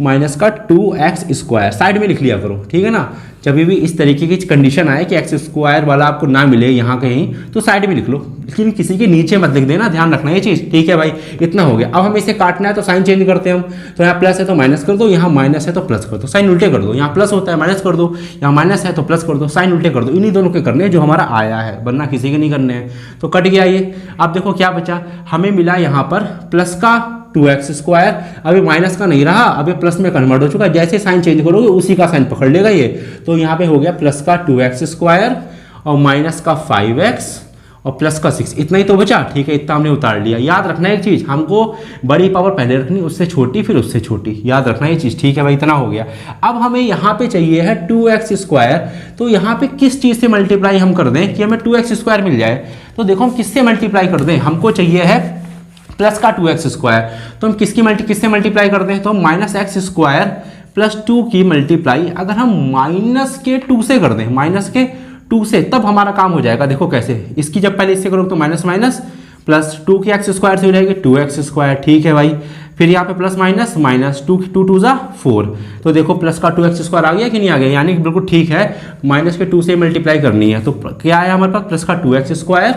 माइनस का 2x स्क्वायर साइड में लिख लिया करो, ठीक है ना। जब भी इस तरीके की कंडीशन आए कि एक्स स्क्वायर वाला आपको ना मिले यहाँ कहीं, तो साइड में लिख लो, लेकिन किसी के नीचे मत लिख देना, ध्यान रखना ये चीज़, ठीक है भाई। इतना हो गया। अब हमें इसे काटना है तो साइन चेंज करते हैं हम। तो यहाँ प्लस है तो माइनस कर दो, यहाँ माइनस है तो प्लस कर दो, साइन उल्टे कर दो। यहाँ प्लस होता है माइनस कर दो, यहाँ माइनस है तो प्लस कर दो, साइन उल्टे कर दो। इन्हीं दोनों के करने जो हमारा आया है, वरना किसी के नहीं करने हैं। तो कट गया ये। अब देखो क्या बचा, हमें मिला यहाँ पर प्लस का 2x स्क्वायर, अभी माइनस का नहीं रहा, अभी प्लस में कन्वर्ट हो चुका है। जैसे साइन चेंज करोगे उसी का साइन पकड़ लेगा ये। तो यहाँ पे हो गया प्लस का 2x स्क्वायर और माइनस का 5x और प्लस का 6, इतना ही तो बचा, ठीक है। इतना हमने उतार लिया। याद रखना एक चीज़, हमको बड़ी पावर पहले रखनी, उससे छोटी फिर उससे छोटी, याद रखना ये चीज़, ठीक है भाई। इतना हो गया। अब हमें यहाँ पे चाहिए है 2x स्क्वायर, तो यहाँ पे किस चीज़ से मल्टीप्लाई हम कर दें कि हमें 2x स्क्वायर मिल जाए। तो देखो हम किससे मल्टीप्लाई कर दें, हमको चाहिए है प्लस का 2x स्क्वायर, तो हम किससे मल्टीप्लाई करते हैं, तो माइनस एक्स स्क्वायर प्लस 2 की मल्टीप्लाई अगर हम माइनस के 2 से कर दें, माइनस के 2 से, तब हमारा काम हो जाएगा। देखो कैसे, इसकी जब पहले इससे करोगे तो माइनस माइनस प्लस 2 की एक्स स्क्वायर से हो जाएगी 2x स्क्वायर, ठीक है भाई। फिर यहाँ पे प्लस माइनस माइनस 2 2 जा 4, तो देखो प्लस का 2x स्क्वायर आ गया कि नहीं आ गया, यानी कि बिल्कुल ठीक है, माइनस के 2 से मल्टीप्लाई करनी है। तो क्या है हमारे पास, प्लस का 2x स्क्वायर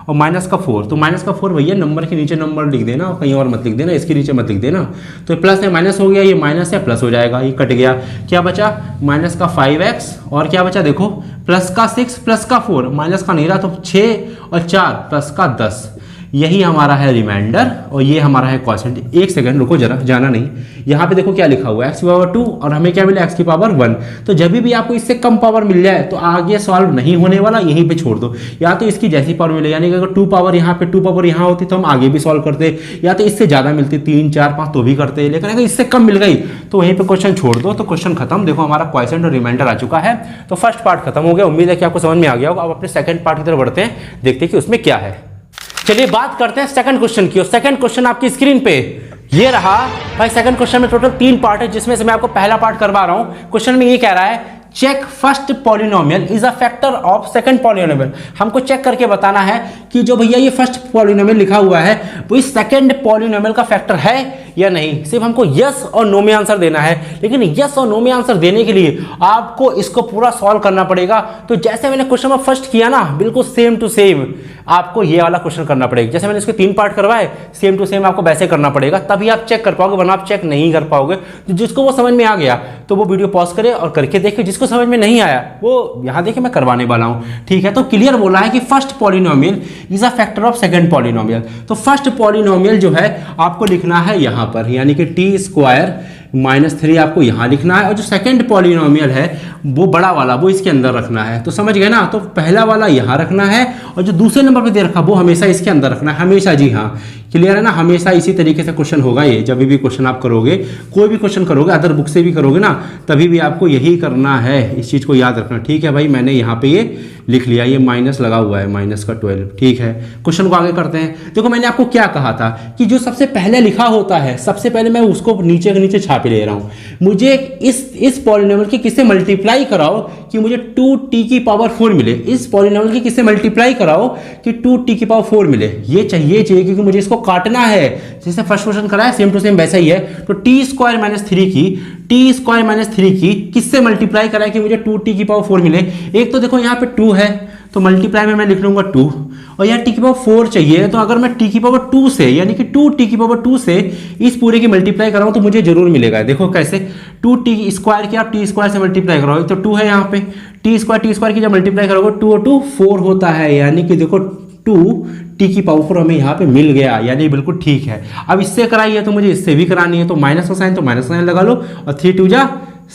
और माइनस का 4, तो माइनस का 4 भैया नंबर के नीचे नंबर लिख देना, कहीं और मत लिख देना, इसके नीचे मत लिख देना। तो प्लस है माइनस हो गया, ये माइनस है प्लस हो जाएगा, ये कट गया। क्या बचा, माइनस का 5x और क्या बचा, देखो प्लस का 6 प्लस का 4, माइनस का नहीं रहा तो 6 और 4 प्लस का 10, यही हमारा है रिमाइंडर और ये हमारा है क्वोशिएंट। एक सेकंड रुको जरा, जाना नहीं। यहाँ पे देखो क्या लिखा हुआ है, x की पावर 2 और हमें क्या मिला, x की पावर 1। तो जब भी आपको इससे कम पावर मिल जाए तो आगे सॉल्व नहीं होने वाला, यहीं पे छोड़ दो। या तो इसकी जैसी पावर मिले, यानी कि अगर 2 पावर यहाँ पे 2 पावर यहाँ होती तो हम आगे भी सॉल्व करते, या तो इससे ज़्यादा मिलती 3 4 5 तो भी करते, लेकिन अगर इससे कम मिल गई तो वहीं पर क्वेश्चन छोड़ दो। तो क्वेश्चन खत्म। देखो हमारा क्वोशिएंट और रिमाइंडर आ चुका है। तो फर्स्ट पार्ट खत्म हो गया, उम्मीद है कि आपको समझ में आ गया होगा। अब अपने सेकंड पार्ट की तरफ बढ़ते हैं, देखते हैं कि उसमें क्या है। चलिए बात करते हैं सेकंड क्वेश्चन की, और सेकंड क्वेश्चन आपकी स्क्रीन पे ये रहा। भाई सेकंड क्वेश्चन में टोटल 3 पार्ट है, जिसमें से मैं आपको पहला पार्ट करवा रहा हूं। क्वेश्चन में ये कह रहा है, check first polynomial is a factor of second polynomial. हमको चेक करके बताना है कि जो भैया ये फर्स्ट पॉलिनोमियल लिखा हुआ है वो इस सेकंड पॉलिनोमियल का फैक्टर है या नहीं। सिर्फ हमको यस और नो में आंसर देना है, लेकिन यस और नो में आंसर देने के लिए आपको इसको पूरा सॉल्व करना पड़ेगा। तो जैसे मैंने क्वेश्चन में फर्स्ट किया ना, बिल्कुल सेम टू सेम आपको ये वाला क्वेश्चन करना पड़ेगा। जैसे मैंने इसके 3 पार्ट करवाए, सेम टू सेम आपको वैसे करना पड़ेगा, तभी आप चेक कर पाओगे, वरना आप चेक नहीं कर पाओगे। तो जिसको वो समझ में आ गया तो वो वीडियो पॉज करे और करके देखे, जिसको समझ में नहीं आया वो यहाँ देखिए मैं करवाने वाला हूँ, ठीक है। तो क्लियर बोला है कि first polynomial is a factor of second polynomial. तो फर्स्ट पॉलिनोमियल जो है आपको लिखना है यहाँ पर, यानी कि टी स्क्वायर -3 आपको यहाँ लिखना है, और जो सेकंड पॉलिनोमियल है वो बड़ा वाला वो इसके अंदर रखना है। तो समझ गए ना, तो पहला वाला यहाँ रखना है और जो दूसरे नंबर पे दे रखा वो हमेशा इसके अंदर रखना है, हमेशा। जी हाँ, क्लियर है ना, हमेशा इसी तरीके से क्वेश्चन होगा ये। जब भी क्वेश्चन आप करोगे, कोई भी क्वेश्चन करोगे अदर बुक से भी करोगे ना, तभी भी आपको यही करना है, इस चीज़ को याद रखना, ठीक है भाई। मैंने यहाँ पे ये लिख लिया, ये माइनस लगा हुआ है, माइनस का 12, ठीक है। क्वेश्चन को आगे करते हैं। देखो मैंने आपको क्या कहा था कि जो सबसे पहले लिखा होता है, सबसे पहले मैं उसको नीचे के नीचे छापे ले रहा हूँ। मुझे इस पॉलिनोमियल की किससे मल्टीप्लाई कराओ कि मुझे 2t की पावर 4 मिले। इस पॉलिनोमियल की किससे मल्टीप्लाई कराओ कि 2t की पावर 4 मिले। ये चाहिए क्योंकि मुझे इसको काटना है, जैसे फर्स्ट क्वेश्चन करा है सेम टू सेम वैसा ही है। तो t स्क्वायर माइनस 3 की किससे मल्टीप्लाई कराए कि मुझे 2t की पावर 4 मिले। एक तो देखो यहाँ पे 2 है तो मल्टीप्लाई में मैं लिख लूंगा 2, और यहाँ t की पावर 4 चाहिए, तो अगर मैं t की पावर 2 से, यानी कि 2t की पावर 2 से इस पूरे की मल्टीप्लाई कराऊं तो मुझे जरूर मिलेगा। देखो कैसे, 2t स्क्वायर की आप t स्क्वायर से मल्टीप्लाई कराओगे तो 2 है यहाँ पे, t स्क्वायर की जब मल्टीप्लाई करोगे 2 और 2 4 होता है, यानी कि देखो 2t की पावर 4 हमें यहाँ पे मिल गया, यानी बिल्कुल ठीक है। अब इससे कराई है तो मुझे इससे भी करानी है, तो माइनस का साइन तो माइनस साइन लगा लो, और 3 2 जा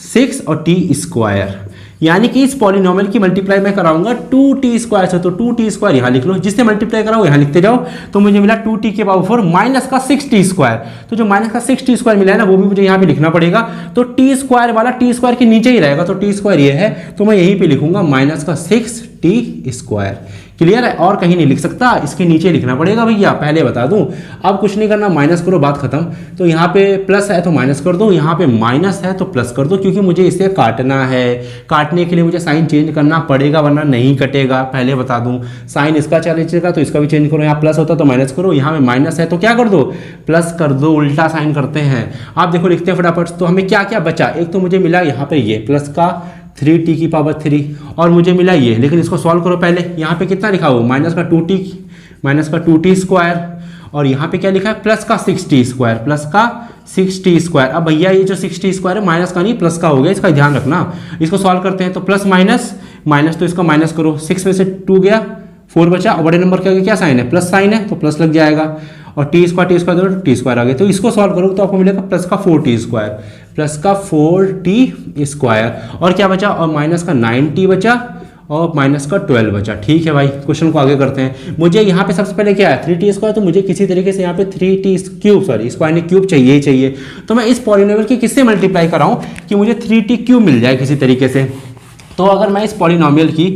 6 और t स्क्वायर, यानी कि इस पॉलिनोमियल की मल्टीप्लाई मैं कराऊंगा 2t स्क्वायर से। तो 2t स्क्वायर यहाँ लिख लो, जिससे मल्टीप्लाई कराओ यहाँ लिखते जाओ। तो मुझे मिला 2t की पावर 4 माइनस का 6t स्क्वायर। तो जो माइनस का 6t स्क्वायर मिला है ना, वो भी मुझे यहाँ पे लिखना पड़ेगा। तो t स्क्वायर वाला t स्क्वायर के नीचे ही रहेगा, तो t स्क्वायर ये है, तो मैं यहीं पे लिखूंगा माइनस का 6t स्क्वायर। क्लियर है, और कहीं नहीं लिख सकता, इसके नीचे लिखना पड़ेगा भैया, पहले बता दूं। अब कुछ नहीं करना, माइनस करो, बात खत्म। तो यहाँ पे प्लस है तो माइनस कर दो, यहाँ पे माइनस है तो प्लस कर दो, क्योंकि मुझे इसे काटना है। काटने के लिए मुझे साइन चेंज करना पड़ेगा, वरना नहीं कटेगा, पहले बता दूं। साइन इसका चलेगा तो इसका भी चेंज करो, यहाँ प्लस होता तो माइनस करो, यहाँ पे माइनस है तो क्या कर दो, प्लस कर दो, उल्टा साइन करते हैं। आप देखो लिखते हैं फटाफट। तो हमें क्या क्या बचा, एक तो मुझे मिला यहाँ पे ये प्लस का 3t की पावर 3, और मुझे मिला ये, लेकिन इसको सॉल्व करो पहले। यहाँ पे कितना लिखा हुआ, माइनस का 2t स्क्वायर, और यहाँ पे क्या लिखा है, प्लस का 6t स्क्वायर, प्लस का 6t स्क्वायर। अब भैया ये जो 6t स्क्वायर है माइनस का नहीं प्लस का हो गया, इसका ध्यान रखना। इसको सॉल्व करते हैं तो प्लस माइनस, माइनस तो इसका माइनस करो, 6 में से 2 गया, 4 बचा, और बड़े नंबर के आगे क्या साइन है, प्लस साइन है, तो प्लस लग जाएगा, और टी स्क्वायर दो टी स्क्वायर आ गया। तो इसको सॉल्व करोगे तो आपको मिलेगा प्लस का 4t स्क्वायर, प्लस का 4t स्क्वायर, और क्या बचा, और माइनस का 9t बचा, और माइनस का 12 बचा। ठीक है भाई, क्वेश्चन को आगे करते हैं। मुझे यहाँ पे सबसे पहले क्या है, 3t स्क्वायर, तो मुझे किसी तरीके से यहाँ पे 3t क्यूब, सॉरी स्क्वायर ने क्यूब चाहिए ही चाहिए। तो मैं इस पॉलिनोमियल की किससे मल्टीप्लाई कराऊँ कि मुझे 3t क्यूब मिल जाए किसी तरीके से। तो अगर मैं इस पॉलिनोमियल की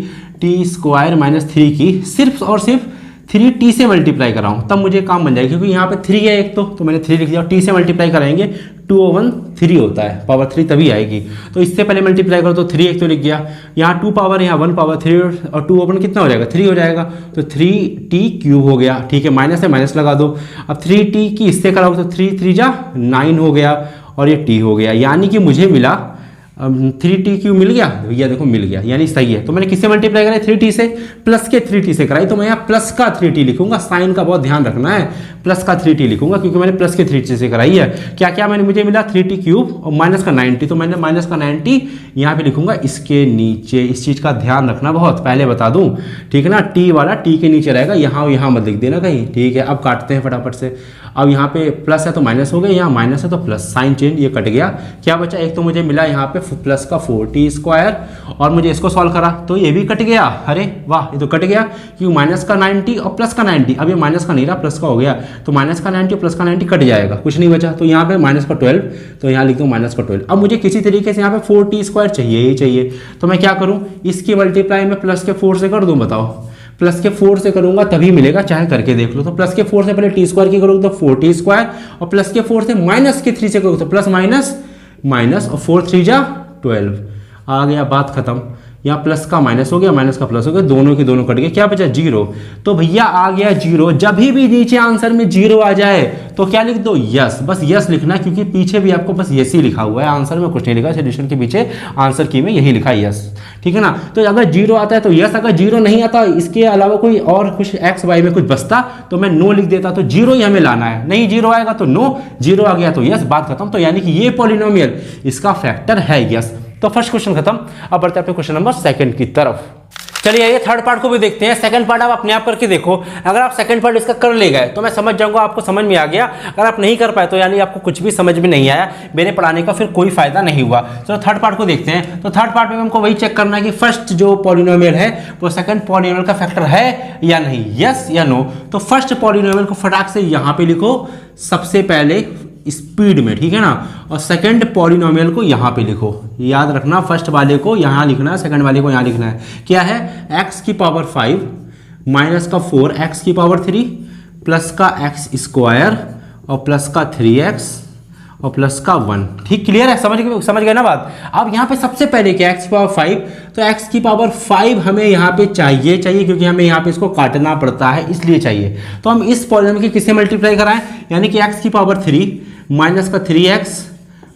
t स्क्वायर माइनस 3 की सिर्फ और सिर्फ 3t से मल्टीप्लाई कराऊं, तब मुझे काम बन जाएगा, क्योंकि यहाँ पे 3 है एक, तो मैंने 3 लिख दिया, और t से मल्टीप्लाई कराएंगे 2 over 3 होता है, पावर 3 तभी आएगी। तो इससे पहले मल्टीप्लाई करो तो 3 एक तो लिख गया, यहाँ 2 पावर, यहाँ 1 पावर 3, और 2 ओपन कितना हो जाएगा, 3 हो जाएगा, तो 3t क्यूब हो गया। ठीक है, माइनस है माइनस लगा दो। अब 3t की इससे कराओ तो 3 3 जा 9 हो गया, और ये t हो गया, यानी कि मुझे मिला 3t क्यूब मिल गया भैया, देखो मिल गया, यानी सही है। तो मैंने किससे मल्टीप्लाई करा, 3t से, प्लस के 3t से कराई, तो मैं यहाँ प्लस का 3t लिखूंगा, साइन का बहुत ध्यान रखना है, प्लस का 3t लिखूंगा, क्योंकि मैंने प्लस के 3t से कराई है। क्या क्या मैंने, मुझे मिला 3t क्यूब और माइनस का 9t, तो मैंने माइनस का 9t यहाँ पे लिखूंगा इसके नीचे। इस चीज़ का ध्यान रखना बहुत, पहले बता दूँ, ठीक है ना, t वाला t के नीचे रहेगा, यहाँ मत लिख देना कहीं। ठीक है, अब काटते हैं फटाफट से। अब यहाँ पे प्लस है तो माइनस हो गया, यहाँ माइनस है तो प्लस, साइन चेंज, ये कट गया। क्या बचा, एक तो मुझे मिला यहाँ पे प्लस का 4t स्क्वायर, और मुझे इसको सॉल्व करा तो ये भी कट गया। अरे वाह, ये तो कट गया, क्योंकि माइनस का 90 और प्लस का 90, अब ये माइनस का नहीं रहा, प्लस का हो गया, तो माइनस का 90 और प्लस का 90 कट जाएगा, कुछ नहीं बचा। तो यहाँ पे माइनस का 12, तो यहाँ लिख दो माइनस का 12। अब मुझे किसी तरीके से यहाँ पे 4t स्क्वायर चाहिए ही चाहिए, तो मैं क्या करूँ, इसकी मल्टीप्लाई में प्लस के 4 से कर दूँ, बताओ, प्लस के 4 से करूंगा तभी मिलेगा, चाहे करके देख लो। तो प्लस के 4 से पहले टी स्क्वायर की करोगे तो 4t स्क्वायर, और प्लस के 4 से माइनस के 3 से करोगे तो प्लस माइनस माइनस, और 4 3 जा 12 आ गया, बात खत्म। यहाँ प्लस का माइनस हो गया, माइनस का प्लस हो गया, दोनों के दोनों कट गए, क्या बचा, 0। तो भैया आ गया 0। जब भी नीचे आंसर में 0 आ जाए तो क्या लिख दो, यस, बस यस लिखना, क्योंकि पीछे भी आपको बस यस ही लिखा हुआ है, आंसर में कुछ नहीं लिखा, सोल्यूशन के पीछे आंसर की में यही लिखा है यस। ठीक है ना, तो अगर 0 आता है तो यस, अगर 0 नहीं आता, इसके अलावा कोई और कुछ एक्स वाई में कुछ बचता तो मैं नो लिख देता, तो 0 ही हमें लाना है, नहीं 0 आएगा तो नो, 0 आ गया तो यस, बात खत्म। तो यानी कि ये पॉलिनोमियल इसका फैक्टर है यस। तो फर्स्ट क्वेश्चन खत्म। अब बढ़ते हैं अपने क्वेश्चन नंबर 2 की तरफ। चलिए ये थर्ड पार्ट को भी देखते हैं। सेकंड पार्ट आप अपने आप करके देखो, अगर आप सेकंड पार्ट इसका कर ले गए तो मैं समझ जाऊंगा आपको समझ में आ गया, अगर आप नहीं कर पाए तो यानी आपको कुछ भी समझ में नहीं आया, मेरे पढ़ाने का फिर कोई फायदा नहीं हुआ। तो थर्ड पार्ट को देखते हैं। तो थर्ड पार्ट में हमको वही चेक करना है कि फर्स्ट जो पॉलिनोमियल है वो सेकंड पॉलिनोमियल का फैक्टर है या नहीं, यस या नो। तो फर्स्ट पॉलिनोमियल को फटाक से यहाँ पे लिखो सबसे पहले स्पीड में, ठीक है ना, और सेकंड पॉलिनोमियल को यहाँ पे लिखो, याद रखना, फर्स्ट वाले को यहाँ लिखना है, सेकंड वाले को यहाँ लिखना है। क्या है, x की पावर 5 माइनस का 4x की पावर 3 प्लस का x स्क्वायर और प्लस का 3x और प्लस का 1। ठीक, क्लियर है, समझ गए ना बात। अब यहाँ पे सबसे पहले क्या, x की पावर 5, तो x की पावर 5 हमें यहाँ पे चाहिए क्योंकि हमें यहाँ पे इसको काटना पड़ता है, इसलिए चाहिए। तो हम इस पॉलिनोमियल की किससे मल्टीप्लाई कराएं, यानी कि x की पावर 3 माइनस का 3x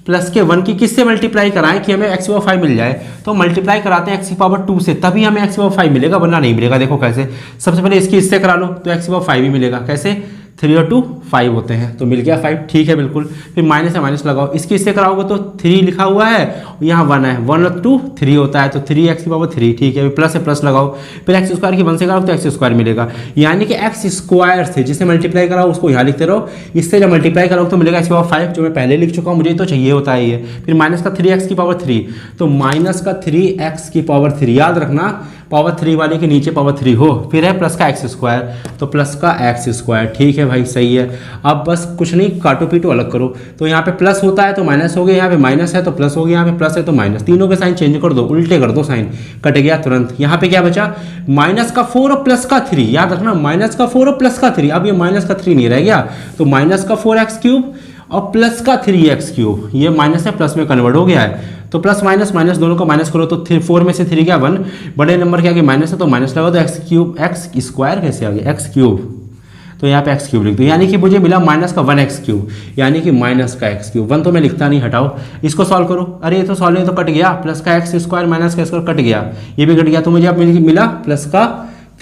प्लस के 1 की किससे मल्टीप्लाई कराएं कि हमें x की पावर 5 मिल जाए। तो मल्टीप्लाई कराते हैं x की पावर 2 से, तभी हमें x की पावर 5 मिलेगा, वरना नहीं मिलेगा। देखो कैसे, सबसे पहले इसकी इससे करा लो तो x की पावर 5 ही मिलेगा। कैसे, 3 और 2 5 होते हैं, तो मिल गया 5। ठीक है, बिल्कुल। फिर माइनस से माइनस लगाओ, इसके इससे कराओगे तो 3 लिखा हुआ है, यहाँ 1 है, 1 और 2 3 होता है, तो 3x की पावर 3। ठीक है, प्लस से प्लस लगाओ, फिर एक्स स्क्वायर की 1 से कराओ तो एक्स स्क्वायर मिलेगा, यानी कि एक्स स्क्वायर से जिसे मल्टीप्लाई कराओ उसको यहाँ लिखते रहो, इससे जब मल्टीप्लाई कराओ तो मिलेगा एक्स की पावर 5, जो मैं पहले लिख चुका हूँ, मुझे तो चाहिए होता है ये। फिर माइनस का 3x की पावर 3, तो माइनस का 3x की पावर 3, याद रखना पावर 3 वाले के नीचे पावर 3 हो, फिर है प्लस का एक्स स्क्वायर, तो प्लस का एक्स स्क्वायर। ठीक है भाई, सही है। अब बस कुछ नहीं, काटो पीटो अलग करो। तो यहाँ पे प्लस होता है तो माइनस हो गया, यहाँ पे माइनस है तो प्लस हो गया, यहाँ पे प्लस है तो माइनस, तीनों के साइन चेंज कर दो, उल्टे कर दो साइन, कट गया तुरंत। यहाँ पे क्या बचा, माइनस का 4 और प्लस का 3, याद रखना माइनस का 4 और प्लस का 3। अब ये माइनस का 3 नहीं रह गया, तो माइनस का 4x क्यूब और प्लस का 3x क्यूब, ये माइनस है प्लस में कन्वर्ट हो गया है। तो प्लस माइनस माइनस दोनों का माइनस करो तो 4 में से 3 गया 1, बड़े नंबर के आगे माइनस है तो माइनस लगा, तो एक्स क्यूब, एक्स स्क्वायर कैसे आ गया, एक्स क्यूब, तो यहाँ पे एक्स क्यूब लिख दो, यानी कि मुझे मिला माइनस का 1x क्यूब, यानी कि माइनस का एक्स क्यूब। 1 तो मैं लिखता नहीं, हटाओ, इसको सॉल्व करो। अरे ये तो सॉल्व नहीं, तो कट गया, प्लस का एक्स स्क्वायर माइनस का स्क्वायर कट गया, ये भी कट गया, तो मुझे अब मिला प्लस का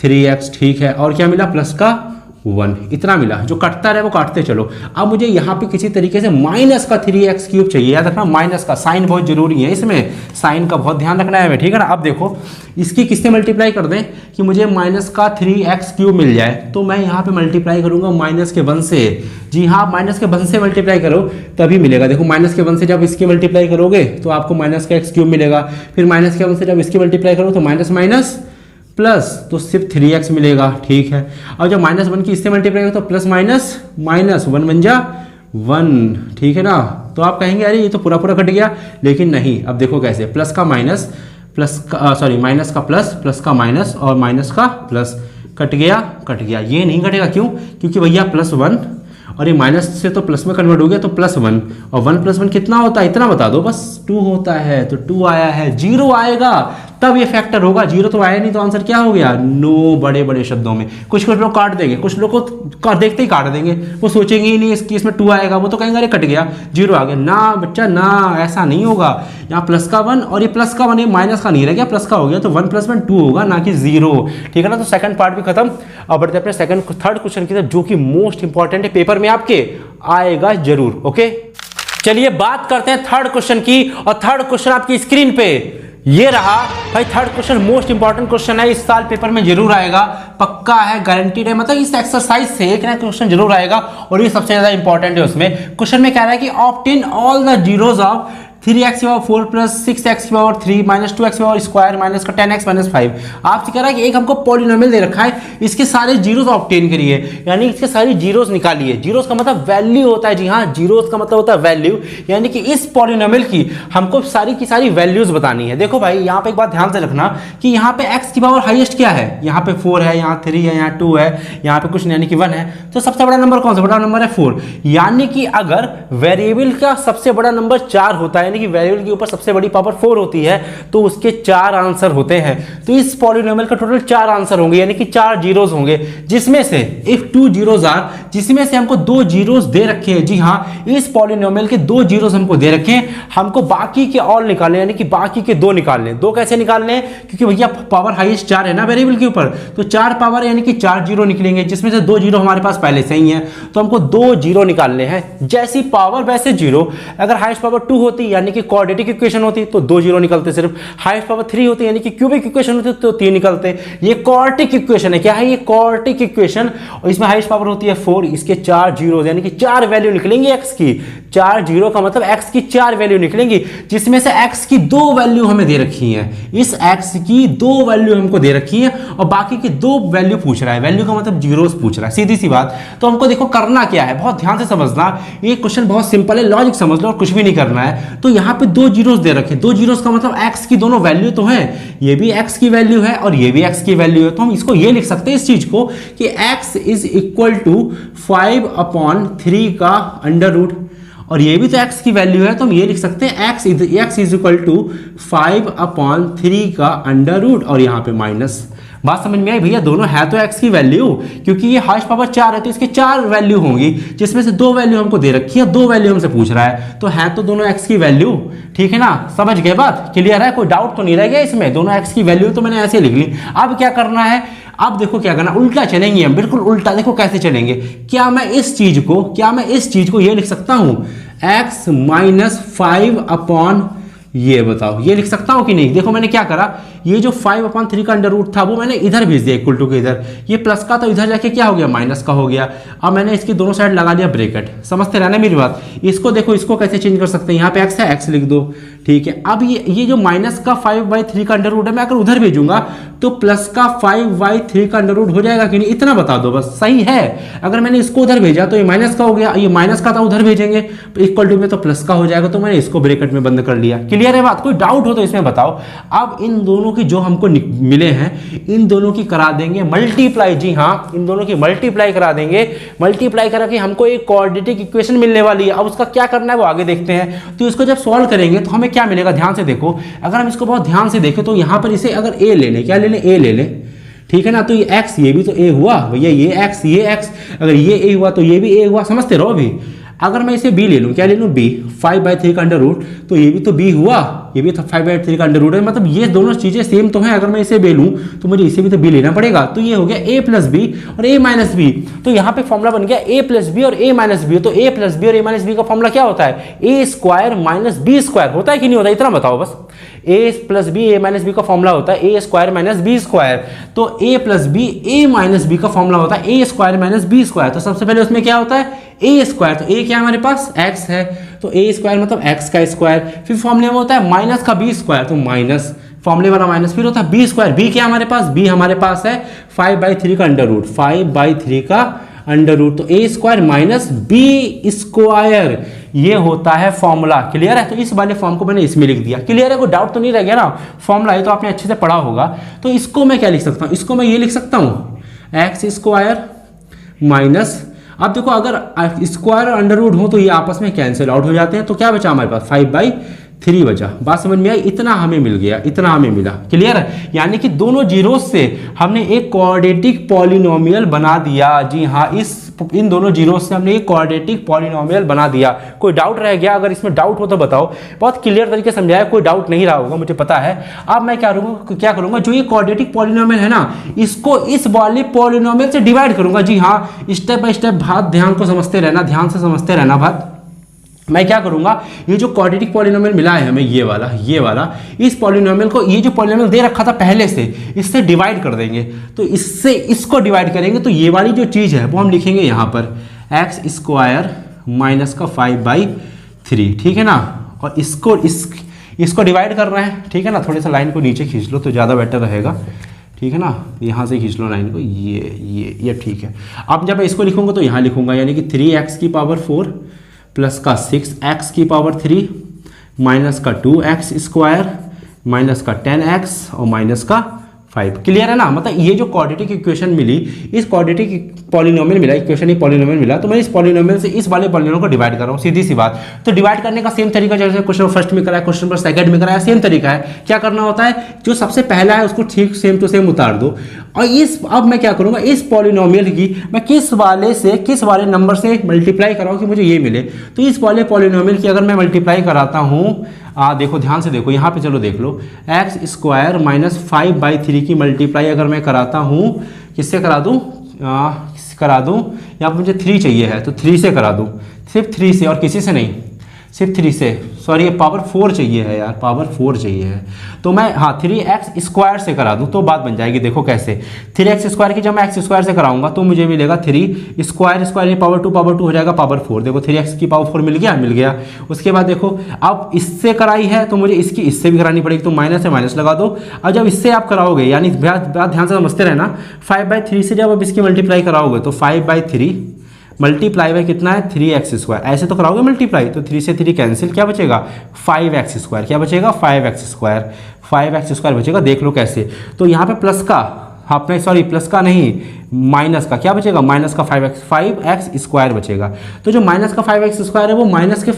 3x। ठीक है, और क्या मिला, प्लस का 1, इतना मिला। जो कटता रहे वो काटते चलो। अब मुझे यहाँ पे किसी तरीके से माइनस का 3x क्यूब चाहिए, याद रखना माइनस का साइन बहुत जरूरी है, इसमें साइन का बहुत ध्यान रखना है। ठीक है ना। अब देखो इसकी किससे मल्टीप्लाई कर दें कि मुझे माइनस का 3x क्यूब मिल जाए, तो मैं यहाँ पे मल्टीप्लाई करूंगा माइनस के 1 से। जी हाँ, माइनस के 1 से मल्टीप्लाई करो तभी मिलेगा। देखो माइनस के 1 से जब इसकी मल्टीप्लाई करोगे तो आपको माइनस का x क्यूब मिलेगा, फिर माइनस के 1 से जब इसकी मल्टीप्लाई करो तो माइनस माइनस प्लस, तो सिर्फ 3x मिलेगा। ठीक है, और जब माइनस 1 की इससे मल्टीप्लाई करो तो प्लस माइनस माइनस 1 बन जा 1। ठीक है ना। तो आप कहेंगे अरे ये तो पूरा पूरा कट गया, लेकिन नहीं। अब देखो कैसे, प्लस का माइनस, प्लस का सॉरी माइनस का प्लस, प्लस का माइनस और माइनस का प्लस, कट गया कट गया। ये नहीं कटेगा, क्यों, क्योंकि भैया प्लस 1 और ये माइनस से तो प्लस में कन्वर्ट हो गया, तो प्लस 1 और 1 प्लस 1 कितना होता है, इतना बता दो बस, 2 होता है। तो 2 आया है, 0 आएगा तब ये फैक्टर होगा, 0 तो आया नहीं, तो आंसर क्या हो गया, नो। बड़े बड़े शब्दों में कुछ लोग काट देंगे, कुछ लोग को देखते ही काट देंगे, वो सोचेंगे ही नहीं इसमें 2 आएगा, वो तो कहेंगे अरे कट गया 0 आ गया। ना बच्चा ना, ऐसा नहीं होगा। यहाँ प्लस का 1 और ये प्लस का 1, ये माइनस का नहीं रह गया, प्लस का हो गया, तो 1 + 1 2 होगा, ना कि 0। ठीक है ना। तो सेकंड पार्ट भी खत्म। अब बढ़ते अपने थर्ड क्वेश्चन की तरफ, जो कि मोस्ट इंपॉर्टेंट है, पेपर में आपके आएगा जरूर। ओके, चलिए बात करते हैं थर्ड क्वेश्चन की। और थर्ड क्वेश्चन आपकी स्क्रीन पे ये रहा भाई। Third question most important question है, इस साल पेपर में जरूर आएगा, पक्का है, गारंटीड है। मतलब इस एक्सरसाइज से एक ना क्वेश्चन जरूर आएगा, और ये सबसे ज्यादा इंपॉर्टेंट है। उसमें क्वेश्चन में कह रहा है कि obtain all the zeros of 3x की पावर 4 प्लस 6x की पावर 3 माइनस 2x की पावर स्क्वायर माइनस का 10x माइनस 5। आपसे कह रहा है कि एक हमको पॉलिनोमियल दे रखा है, इसके सारे जीरोस ऑब्टेन करिए, यानी इसके सारे जीरोस निकालिए। जीरोस का मतलब वैल्यू होता है, जी हाँ, जीरोस का मतलब होता है वैल्यू, यानी कि इस पॉलिनोमियल की हमको सारी की सारी वैल्यूज बतानी है। देखो भाई, यहाँ पे एक बात ध्यान से रखना कि यहाँ पे x की पावर हाईएस्ट क्या है, यहाँ पे 4 है, यहाँ 3 है, यहाँ 2 है, यहाँ पे कुछ यानी कि 1 है, तो सबसे बड़ा नंबर कौन सा, बड़ा नंबर है 4। यानी कि अगर वेरिएबल का सबसे बड़ा नंबर 4 होता है, यानी कि वेरिएबल के ऊपर सबसे बड़ी पावर 4 होती है, तो उसके 4 आंसर होते हैं। तो इस पॉलिनोमियल का टोटल 4 आंसर होंगे, यानी कि 4 जीरोस होंगे, जिसमें से इफ 2 जीरोस आर, जिसमें से हमको 2 जीरोस दे रखे हैं। जी हाँ, इस पॉलिनोमियल के 2 जीरोस हमको दे रखे हैं, हमको बाकी के ऑल निकालने, यानी कि बाकी के 2 निकालने। 2 कैसे निकालने हैं, क्योंकि भैया पावर हाईएस्ट 4 है ना वेरिएबल के ऊपर, तो 4 पावर यानी कि 4 जीरो निकलेंगे, जिसमें से 2 जीरो हमारे पास पहले से ही है, तो हमको 2 जीरो निकालने हैं। जैसी पावर वैसे जीरो। अगर हाईएस्ट पावर 2 होती यानी कि क्वाड्रेटिक इक्वेशन होती तो 2 जीरो निकलते सिर्फ। हाईएस्ट पावर 3 होती यानी कि क्यूबिक इक्वेशन होती तो 3 निकलते। ये क्वाड्रेटिक इक्वेशन है, क्या है ये, क्वाड्रेटिक इक्वेशन, और इसमें हाईएस्ट पावर होती है 4, इसके 4 जीरो यानी कि 4 वैल्यू निकलेंगी एक्स की। 4 जीरो का मतलब एक्स की 4 वैल्यू निकलेंगी, जिसमें से एक्स की 2 वैल्यू हमें दे रखी है। इस एक्स की 2 वैल्यू हमको दे रखी है, और बाकी की 2 वैल्यू पूछ रहा है। वैल्यू का मतलब जीरोस पूछ रहा है, सीधी सी बात। तो हमको देखो करना क्या है, बहुत ध्यान से समझना, ये क्वेश्चन बहुत सिंपल है, लॉजिक समझ लो और कुछ भी नहीं करना है। तो यहाँ पे 2 जीरोस दे रखे, 2 जीरोस का मतलब एक्स की दोनों वैल्यू तो है, ये भी एक्स की वैल्यू है और ये भी एक्स की वैल्यू है। तो हम इसको ये लिख सकते हैं इस चीज को कि x इज इक्वल टू 5/3 का अंडर रूट, और ये भी तो x की वैल्यू है, तो हम ये लिख सकते हैं x इज इक्वल टू 5/3 का अंडर रूट, और यहाँ पे माइनस। बात समझ में आई भैया, दोनों है तो x की वैल्यू, क्योंकि ये हाईएस्ट पावर 4 है तो इसके 4 वैल्यू होंगी, जिसमें से 2 वैल्यू हमको दे रखी है, 2 वैल्यू हमसे पूछ रहा है, तो है तो दोनों x की वैल्यू। ठीक है ना, समझ गए बात, क्लियर है, कोई डाउट तो नहीं रह गया इसमें, दोनों x की वैल्यू तो मैंने ऐसे लिख ली। अब क्या करना है, अब देखो क्या करना, उल्टा चलेंगे हम, बिल्कुल उल्टा। देखो कैसे चलेंगे, क्या मैं इस चीज को ये लिख सकता हूं x - 5 अपॉन, ये बताओ ये लिख सकता हूं कि नहीं। देखो मैंने क्या करा, ये जो 5/3 का अंडर रूट था वो मैंने इधर भेज दिया इक्वल टू के इधर, ये प्लस का तो इधर जाके क्या हो गया माइनस का हो गया। अब मैंने इसकी दोनों साइड लगा दिया ब्रैकेट, समझते रहना मेरी बात। इसको देखो, इसको कैसे चेंज कर सकते हैं, यहाँ पे एक्स है एक्स लिख दो, ठीक है। अब ये जो माइनस का 5/3 का अंडर रूट है, मैं अगर उधर भेजूंगा तो प्लस का 5/3 का अंडर रूट हो जाएगा कि नहीं, इतना बता दो बस, सही है। अगर मैंने इसको उधर भेजा तो ये माइनस का हो गया, ये माइनस का था उधर भेजेंगे इक्वल टू में तो प्लस का हो जाएगा, तो मैंने इसको ब्रैकेट में बंद कर लिया। क्लियर है बात, कोई डाउट हो तो इसमें बताओ। अब इन दोनों की जो हमको मिले हैं, इन दोनों की करा देंगे मल्टीप्लाई, जी हाँ, इन दोनों की मल्टीप्लाई करा देंगे। मल्टीप्लाई करा के हमको एक क्वाड्रेटिक इक्वेशन मिलने वाली है। अब उसका क्या करना है वो आगे देखते हैं। तो इसको जब सॉल्व करेंगे तो हमें क्या मिलेगा, ध्यान से देखो। अगर हम इसको बहुत ध्यान से देखें तो यहाँ पर इसे अगर ए ले लें, क्या ले लें, ए ले लें, ठीक है ना। तो ये एक्स, ये भी तो ए हुआ भैया, ये एक्स, ये एक्स, अगर ये ए हुआ तो ये भी ए हुआ, समझते रहो भी। अगर मैं इसे बी ले लूँ, क्या ले लूँ, बी, 5/3 का अंडर रूट, तो ये भी तो बी हुआ, ये भी तो 5/3 का अंडर रूट है, मतलब ये दोनों चीजें सेम तो हैं। अगर मैं इसे बी लूँ तो मुझे इसे भी तो बी लेना पड़ेगा। तो ये हो गया a प्लस बी और a माइनस बी। तो यहाँ पे फॉर्मूला बन गया a प्लस बी और a माइनस बी। तो a प्लस बी और a माइनस बी का फॉर्मूला क्या होता है, a square minus b square, होता है कि नहीं होता, इतना बताओ बस। a plus b a minus b का फॉर्मूला होता है a square minus b square. तो a plus b a minus b का फॉर्मूला होता है a square minus b square. तो सबसे पहले उसमें क्या होता है, a स्क्वायर, तो a क्या है हमारे पास, x है, तो a स्क्वायर मतलब x का स्क्वायर। फिर फॉर्मूले में होता है माइनस का b स्क्वायर, तो माइनस, फॉर्मूले वाला माइनस, फिर होता है b स्क्वायर। b क्या हमारे पास, b हमारे पास है 5/3 का अंडर रूट, 5/3 का अंडर रूट, तो a square minus b square, ये होता है फॉर्मूला। क्लियर है, तो इस वाले फॉर्म को मैंने इसमें लिख दिया। क्लियर है, कोई डाउट तो नहीं रह गया ना, फॉर्मूला है तो आपने अच्छे से पढ़ा होगा। तो इसको मैं क्या लिख सकता हूँ, इसको मैं ये लिख सकता हूँ एक्स स्क्वायर माइनस, अब देखो अगर स्क्वायर और अंडर रूट हो तो ये आपस में कैंसिल आउट हो जाते हैं, तो क्या बचा हमारे पास 5/3 बचा। बात समझ में आई, इतना हमें मिल गया, इतना हमें मिला। क्लियर है, यानी कि दोनों जीरो से हमने एक क्वाड्रेटिक पॉलिनोमियल बना दिया। जी हाँ, इन दोनों जीरो से हमने एक क्वाड्रेटिक पॉलिनोमियल बना दिया। कोई डाउट रह गया, अगर इसमें डाउट हो तो बताओ। बहुत क्लियर तरीके से समझाया, कोई डाउट नहीं रहा होगा मुझे पता है। अब मैं क्या करूंगा, जो ये क्वाड्रेटिक पॉलिनोमियल है ना, इसको इस वाले पॉलिनोमियल से डिवाइड करूंगा। जी हाँ, स्टेप बाय स्टेप बात ध्यान को समझते रहना, ध्यान से समझते रहना बात। मैं क्या करूंगा, ये जो क्वाड्रेटिक पॉलिनोमियल मिला है हमें, ये वाला, इस पॉलिनोमियल को, ये जो पॉलिनोमियल दे रखा था पहले से, इससे डिवाइड कर देंगे। तो इससे इसको डिवाइड करेंगे तो ये वाली जो चीज़ है वो हम लिखेंगे यहाँ पर एक्स स्क्वायर माइनस का 5/3, ठीक है ना। और इसको डिवाइड कर रहे हैं, ठीक है ना। थोड़ा सा लाइन को नीचे खींच लो तो ज़्यादा बेटर रहेगा, ठीक है ना। यहाँ से खींच लो लाइन को, ये ठीक है। अब जब मैं इसको लिखूंगा तो यहाँ लिखूंगा, यानी कि 3x की पावर 4 प्लस का 6x की पावर 3 माइनस का 2x स्क्वायर माइनस का 10x और माइनस का 5। क्लियर है ना, मतलब ये जो क्वाड्रेटिक इक्वेशन मिली, इस क्वाड्रेटिक पॉलिनोमियल मिला, इक्वेशन ही पॉलिनोमियल मिला, तो मैं इस पॉलिनोमियल से इस वाले पॉलिनोमियल को डिवाइड कर रहा हूँ, सीधी सी बात। तो डिवाइड करने का सेम तरीका जैसे क्वेश्चन फर्स्ट में कराया, क्वेश्चन पर सेकंड में कराया, सेम तरीका है। क्या करना होता है, जो सबसे पहला है उसको ठीक सेम टू सेम उतार दो। और अब मैं क्या करूंगा, इस पॉलिनोमियल की मैं किस वाले नंबर से मल्टीप्लाई कराऊं कि मुझे ये मिले। तो इस वाले पॉलिनोमियल की अगर मैं मल्टीप्लाई कराता हूँ, देखो ध्यान से देखो, यहाँ पे चलो देख लो, एक्स स्क्वायर माइनस 5/3 की मल्टीप्लाई अगर मैं कराता हूँ, किससे करा दूँ, यहाँ पर मुझे 3 चाहिए है तो 3 से करा दूँ, सिर्फ 3 से और किसी से नहीं, सिर्फ 3 से। सॉरी, ये पावर 4 चाहिए है यार, पावर 4 चाहिए है। तो मैं 3x स्क्वायर से करा दूँ तो बात बन जाएगी। देखो कैसे, 3x स्क्वायर की जब मैं x स्क्वायर से कराऊंगा तो मुझे मिलेगा 3 स्क्वायर, ये पावर 2 हो जाएगा पावर 4। देखो 3x की पावर 4 मिल गया। उसके बाद देखो, अब इससे कराई है तो मुझे इससे भी करानी पड़ेगी, तो माइनस से माइनस लगा दो। अब जब इससे आप कराओगे, यानी बात ध्यान से समझते रहना, 5/3 से जब आप इसकी मल्टीप्लाई कराओगे तो 5/3 मल्टीप्लाई बाय कितना है, 3x स्क्वायर। ऐसे तो कराओगे मल्टीप्लाई, तो 3 से 3 कैंसिल, क्या बचेगा 5x स्क्वायर, क्या बचेगा 5x स्क्वायर बचेगा। देख लो कैसे, तो यहाँ पे प्लस का, प्लस का नहीं, माइनस का क्या बचेगा, माइनस का 5x स्क्वायर बचेगा। तो जो माइनस का 5x स्क्वायर है वो माइनस के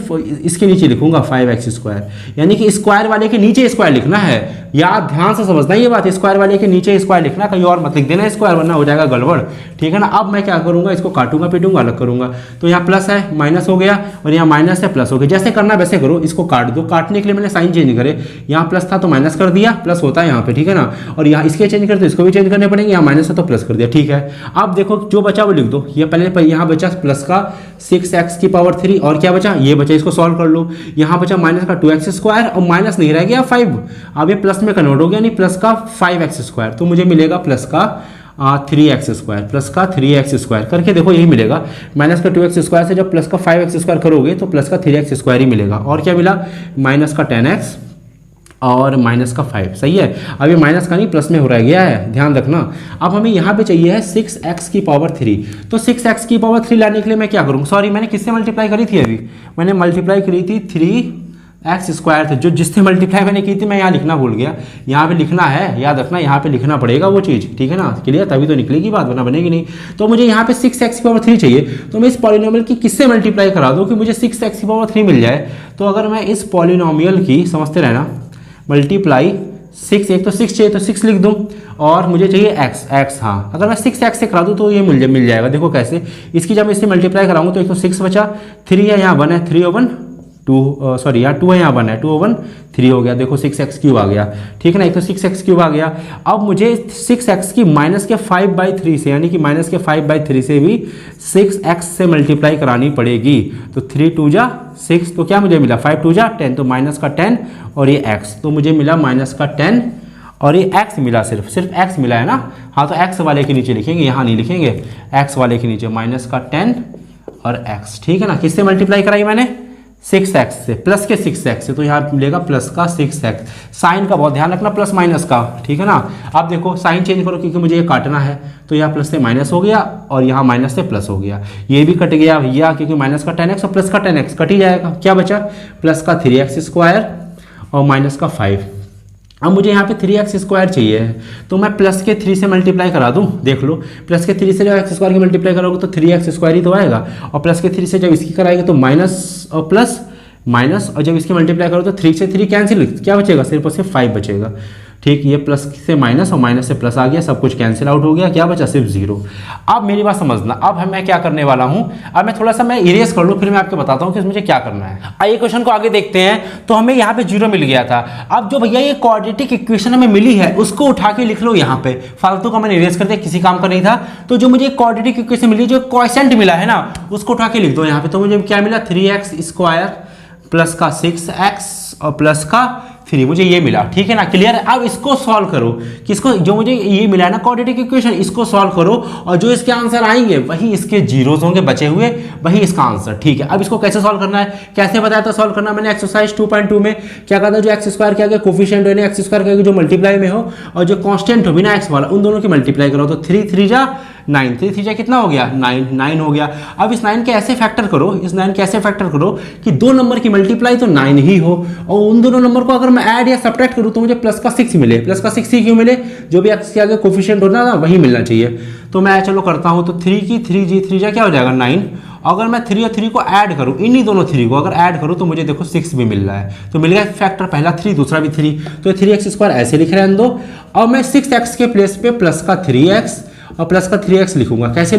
इसके नीचे लिखूंगा 5x स्क्वायर, यानी कि स्क्वायर वाले के नीचे स्क्वायर लिखना है। यार ध्यान से समझना ये बात, स्क्वायर वाले के नीचे स्क्वायर लिखना, कहीं और मत लिख देना स्क्वायर, वरना हो जाएगा गड़बड़, ठीक है ना। अब मैं क्या करूंगा, इसको काटूंगा पीटूंगा, अलग करूंगा। तो यहाँ प्लस है माइनस हो गया, और यहाँ माइनस है प्लस हो गया। जैसे करना वैसे करो, इसको काट दो। काटने के लिए मैंने साइन चेंज करे, यहाँ प्लस था तो माइनस कर दिया, प्लस होता है यहाँ पे, ठीक है ना। और यहाँ इसके चेंज करते इसको भी चेंज करने पड़ेंगे, यहाँ माइनस है तो प्लस कर दिया, ठीक है। है। अब देखो जो बचा वो लिख दो, ये पहले यहाँ बचा प्लस का 6x⁻³ और क्या बचा, ये बचा, इसको सॉल्व कर लो। यहाँ बचा माइनस का 2x² और माइनस नहीं रह गया 5, अब ये प्लस में कन्वर्ट हो गया, नहीं प्लस का 5x², तो मुझे मिलेगा प्लस का 3x², प्लस का 3x² करके देखो यही मिलेगा। माइनस का 2x² से जब प्लस का 5x² करोगे तो प्लस का 3x² ही मिलेगा। और क्या मिला, माइनस का 10x और माइनस का 5, सही है। अब ये माइनस का नहीं प्लस में हो रह गया है, ध्यान रखना। अब हमें यहाँ पे चाहिए है 6x⁻³ तो 6x⁻³ लाने के लिए मैं क्या करूँ, सॉरी मैंने किससे मल्टीप्लाई करी थी, अभी मैंने मल्टीप्लाई करी थी 3x² थे, जो जिससे मल्टीप्लाई मैंने की थी मैं यहाँ लिखना भूल गया, यहाँ पे लिखना है, याद रखना यहाँ पे लिखना पड़ेगा वो चीज़, ठीक है ना, क्लियर, तभी तो निकलेगी बात, वरना बनेगी नहीं। तो मुझे यहाँ पे 6x⁻³ चाहिए, तो मैं इस पॉलिनोमियल की किससे मल्टीप्लाई करा दूँ कि मुझे 6x⁻³ मिल जाए। तो अगर मैं इस पॉलिनोमियल की, समझते रहना, मल्टीप्लाई 6, एक तो 6 चाहिए तो 6 लिख दूँ और मुझे चाहिए x, हाँ अगर मैं 6x से करा दूँ तो ये मिल जाएगा। देखो कैसे, इसकी जब मैं इससे मल्टीप्लाई कराऊंगा तो एक तो 6 बचा, 3 है यहाँ 1 है, 3 और 1 2, सॉरी यहाँ 2 है यहाँ 1 है, 2 और 1 3 हो गया, देखो 6x³ आ गया, ठीक है ना, एक तो 6x³ आ गया। अब मुझे 6x की माइनस के 5/3 से, यानी कि माइनस के 5/3 से भी 6x से मल्टीप्लाई करानी पड़ेगी। तो 3 2 जा 6, तो क्या मुझे मिला, 5 2 जा 10, तो माइनस का 10 और ये x, तो मुझे मिला माइनस का 10 और ये x मिला, सिर्फ x मिला है ना, हाँ तो x वाले के नीचे लिखेंगे, यहाँ नहीं लिखेंगे, x वाले के नीचे माइनस का 10 और x, ठीक है ना। किससे मल्टीप्लाई कराई मैंने, 6x से, प्लस के 6x से, तो यहाँ मिलेगा प्लस का 6x। साइन का बहुत ध्यान रखना, प्लस माइनस का, ठीक है ना। अब देखो साइन चेंज करो क्योंकि मुझे ये काटना है, तो यहाँ प्लस से माइनस हो गया और यहाँ माइनस से प्लस हो गया, ये भी कट गया भैया क्योंकि माइनस का 10x और प्लस का 10x कट ही जाएगा। क्या बचा, प्लस का 3x² और माइनस का 5। अब मुझे यहाँ पे 3x² चाहिए है, तो मैं प्लस के 3 से मल्टीप्लाई करा दूँ, देख लो प्लस के 3 से जब x² की मल्टीप्लाई करोगे तो 3x² ही तो आएगा, और प्लस के 3 से जब इसकी कराएंगे तो माइनस और प्लस माइनस, और जब इसकी मल्टीप्लाई करो तो 3 से 3 कैंसिल, क्या बचेगा, सिर्फ और सिर्फ 5 बचेगा, ठीक। ये प्लस से माइनस और माइनस से प्लस आ गया, सब कुछ कैंसिल आउट हो गया, क्या बचा, सिर्फ 0। अब मेरी बात समझना, अब मैं क्या करने वाला हूं, अब मैं थोड़ा सा मैं इरेज कर लूं, फिर मैं आपको बताता हूं कि मुझे क्या करना है। आइए क्वेश्चन को आगे देखते हैं। तो हमें यहाँ पे 0 मिल गया था। अब जो भैया ये क्वाड्रेटिक इक्वेशन हमें मिली है उसको उठा के लिख लो यहाँ पे, फालतू का मैंने इरेज कर दिया, किसी काम का नहीं था। तो जो मुझे क्वाड्रेटिक इक्वेशन मिली, जो क्वोशिएंट मिला है ना, उसको उठा के लिख दो यहाँ पे। तो मुझे क्या मिला, 3x² प्लस का 6x और प्लस का 3, मुझे ये मिला, ठीक है ना, क्लियर है। अब इसको सॉल्व करो, किसको, जो मुझे ये मिला है ना क्वाड्रेटिक इक्वेशन, इसको सॉल्व करो और जो इसके आंसर आएंगे वही इसके जीरोस होंगे बचे हुए, वही इसका आंसर, ठीक है। अब इसको कैसे सॉल्व करना है, कैसे बताया था सॉल्व करना, मैंने एक्सरसाइज 2.2 में क्या कहा था, जो x² के आगे कोफिशिएंट हो, x² के आगे जो मल्टीप्लाई में हो और जो कांस्टेंट हो बिना x वाला, उन दोनों की मल्टीप्लाई करो। तो 3 3 जा 9, 3 3 जा कितना हो गया, 9 हो गया। अब इस 9 के ऐसे फैक्टर करो, इस 9 के ऐसे फैक्टर करो कि दो नंबर की मल्टीप्लाई तो 9 ही हो, और उन दोनों नंबर को अगर मैं ऐड या सब्ट्रैक्ट करूं तो मुझे प्लस का 6 मिले। प्लस का 6 ही क्यों मिले, जो भी x के आगे कोफिशिएंट होना ना वही मिलना चाहिए। तो मैं चलो करता हूं, तो 3 की 3 जी 3 जा क्या हो जाएगा 9। अगर मैं 3 और 3 को ऐड करूं, इन्हीं दोनों 3 को अगर ऐड करूं तो मुझे देखो 6 भी मिल रहा है। तो मिल गया फैक्टर, पहला 3 दूसरा भी 3, तो 3x² ऐसे लिख रहे हैं दो। अब मैं 6x के प्लेस पे प्लस का 3x और प्लस का 3x लिखूंगा। कैसे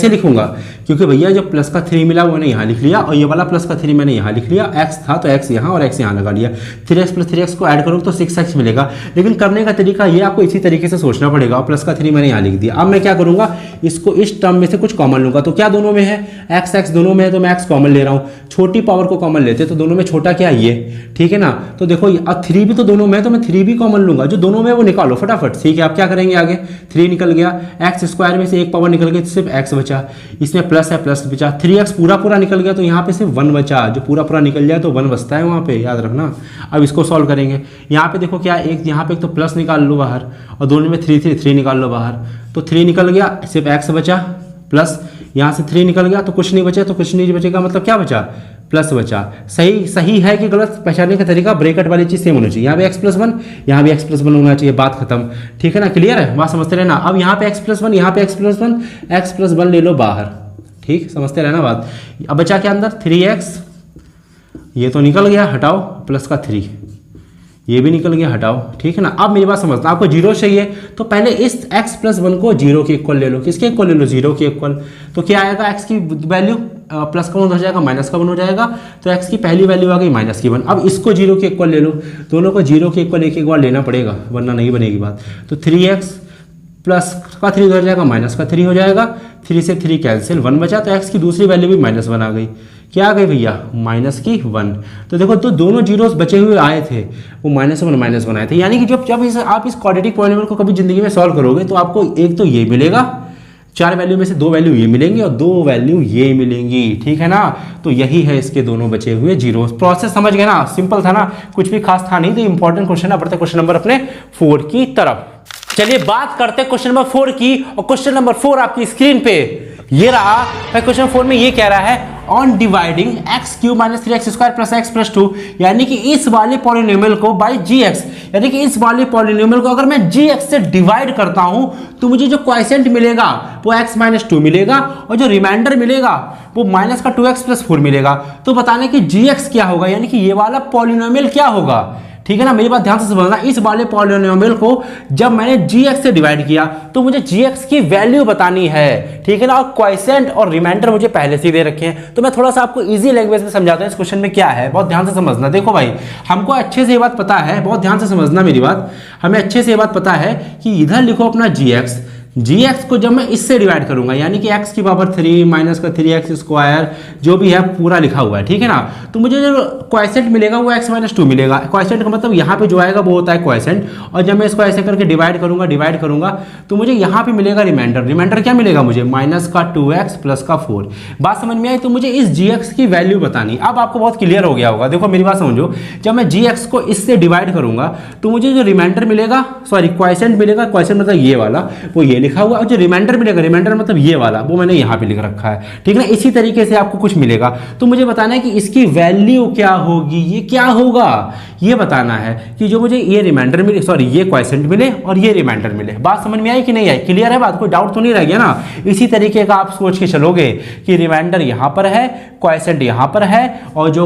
लिखूंगा, क्योंकि भैया जब प्लस का 3 मिला वो मैंने यहाँ लिख लिया, और ये वाला प्लस का 3 मैंने यहाँ लिख लिया, x था तो x यहाँ और x यहाँ लगा लिया। 3x प्लस 3x को ऐड करोगे तो 6x मिलेगा। लेकिन करने का तरीका ये आपको इसी तरीके से सोचना पड़ेगा। और प्लस का 3 मैंने यहाँ लिख दिया। अब मैं क्या करूँगा, इसको इस टर्म में से कुछ कॉमन लूँगा। तो क्या दोनों में है, x दोनों में है, तो मैं x कॉमन ले रहा हूँ। छोटी पावर को कॉमन लेते तो दोनों में छोटा क्या ये, ठीक है ना। तो देखो अब 3 भी तो दोनों में है, तो मैं 3 भी कॉमन लूँगा, जो दोनों में वो निकालो फटाफट, ठीक है। आप क्या करेंगे आगे, 3 निकल गया, x² में से एक पावर निकल गई, सिर्फ x बचा, इसमें प्लस है प्लस बचा, 3x पूरा निकल गया तो यहाँ पे सिर्फ 1 बचा, जो पूरा निकल जाए तो 1 बचता है वहाँ पे, याद रखना। अब इसको सॉल्व करेंगे, यहाँ पे देखो क्या, एक यहाँ पे एक तो प्लस निकाल लो बाहर और दोनों में 3 निकाल लो बाहर, तो 3 निकल गया, सिर्फ x बचा, प्लस यहाँ से 3 निकल गया तो कुछ नहीं बचा, तो कुछ नहीं बचेगा मतलब क्या बचा, प्लस बचा। सही है कि गलत, पहचानने का तरीका ब्रैकेट वाली चीज सेम होनी चाहिए। यहाँ पे x+1, यहाँ भी x+1 होना चाहिए, बात खत्म, ठीक है ना, क्लियर है, बात समझते रहना। अब यहाँ पे x+1, यहाँ पे x+1 ले लो बाहर, ठीक, समझते रहना बात। अब बचा क्या अंदर, 3x, ये तो निकल गया, हटाओ, प्लस का 3, ये भी निकल गया, हटाओ, ठीक है ना। अब मेरी बात समझना, आपको 0 चाहिए तो पहले इस x+1 को 0 के इक्वल ले लो। किसके इक्वल ले लो, 0 के इक्वल। तो क्या आएगा, x की वैल्यू प्लस का 1 हो जाएगा, माइनस का 1 हो जाएगा, तो x की पहली वैल्यू आ गई माइनस की 1। अब इसको 0 के इक्वल ले लो, दोनों को 0 के इक्वल एक बार लेना पड़ेगा वरना नहीं बनेगी बात। तो 3x प्लस का 3 उधर जाएगा, माइनस का 3 हो जाएगा, 3 से 3 कैंसिल, 1 बचा, तो x की दूसरी वैल्यू भी -1 आ गई। क्या आ गई भैया? -1। तो देखो तो दोनों जीरोस बचे हुए आए थे, वो -1 आए थे। यानी कि जब आप इस क्वाड्रेटिक पॉलिनोमियल को कभी जिंदगी में सॉल्व करोगे तो आपको एक तो ये मिलेगा, 4 वैल्यू में से 2 वैल्यू ये मिलेंगी और 2 वैल्यू ये मिलेंगी, ठीक है ना। तो यही है इसके दोनों बचे हुए जीरो। प्रोसेस समझ गए ना, सिंपल था ना, कुछ भी खास था नहीं। तो इंपॉर्टेंट क्वेश्चन बढ़ते क्वेश्चन नंबर अपने 4 की तरफ। चलिए बात करते हैं क्वेश्चन नंबर 4 की, और क्वेश्चन नंबर 4 आपकी स्क्रीन पे ये रहा। क्वेश्चन 4 में ये कह रहा है on dividing x³ - 3x² + x + 2, यानी कि इस वाले पॉलिनोमियल को बाय gx, यानी कि इस वाले पॉलिनोमियल को अगर मैं gx से डिवाइड करता हूं तो मुझे जो क्वोशिएंट मिलेगा वो x - 2 मिलेगा, और जो रिमाइंडर मिलेगा वो -2x + 4 मिलेगा। तो बताने कि gx क्या होगा, यानी कि ये वाला पॉलिनोमियल क्या होगा, ठीक है ना। मेरी बात ध्यान से समझना, इस वाले पॉलिनोमियल को जब मैंने gx से डिवाइड किया तो मुझे gx की वैल्यू बतानी है, ठीक है ना। और क्वोशिएंट और रिमाइंडर मुझे पहले से दे रखे हैं, तो मैं थोड़ा सा आपको इजी लैंग्वेज में समझाता हूं इस क्वेश्चन में क्या है, बहुत ध्यान से समझना। देखो भाई, हमको अच्छे से ये बात पता है, बहुत ध्यान से समझना मेरी बात, हमें अच्छे से ये बात पता है कि इधर लिखो अपना gx को जब मैं इससे डिवाइड करूंगा, यानी कि x की पावर 3 माइनस का 3x² जो भी है पूरा लिखा हुआ है, ठीक है ना। तो मुझे जो क्वोशिएंट मिलेगा वो x - 2 मिलेगा। क्वोशिएंट का मतलब यहाँ पे जो आएगा वो होता है क्वोशिएंट, और जब मैं इसको ऐसे करके डिवाइड करूंगा तो मुझे यहाँ पे मिलेगा रिमाइंडर क्या मिलेगा मुझे, -2x + 4। बात समझ में आई? तो मुझे इस gx की वैल्यू बतानी। अब आपको बहुत क्लियर हो गया होगा, देखो मेरी बात समझो, जब मैं gx को इससे डिवाइड करूंगा तो मुझे जो रिमाइंडर मिलेगा, सॉरी क्वोशिएंट मिलेगा, क्वोशिएंट मतलब ये वाला, वो ये लिखा हुआ, और जो रिमाइंडर मिलेगा, रिमाइंडर मतलब ये वाला, वो मैंने यहाँ पे लिख रखा है, ठीक है ना। इसी तरीके से आपको कुछ मिलेगा, तो मुझे बताना है कि इसकी वैल्यू क्या होगी, ये क्या होगा, ये बताना है कि जो मुझे ये रिमाइंडर मिले, सॉरी ये क्वोशिएंट मिले और ये रिमाइंडर मिले। बात समझ में आई कि नहीं आई? क्लियर है बात? कोई डाउट तो नहीं रह गया ना? इसी तरीके का आप सोच के चलोगे कि रिमाइंडर यहाँ पर है, क्वोशिएंट यहाँ पर है, और जो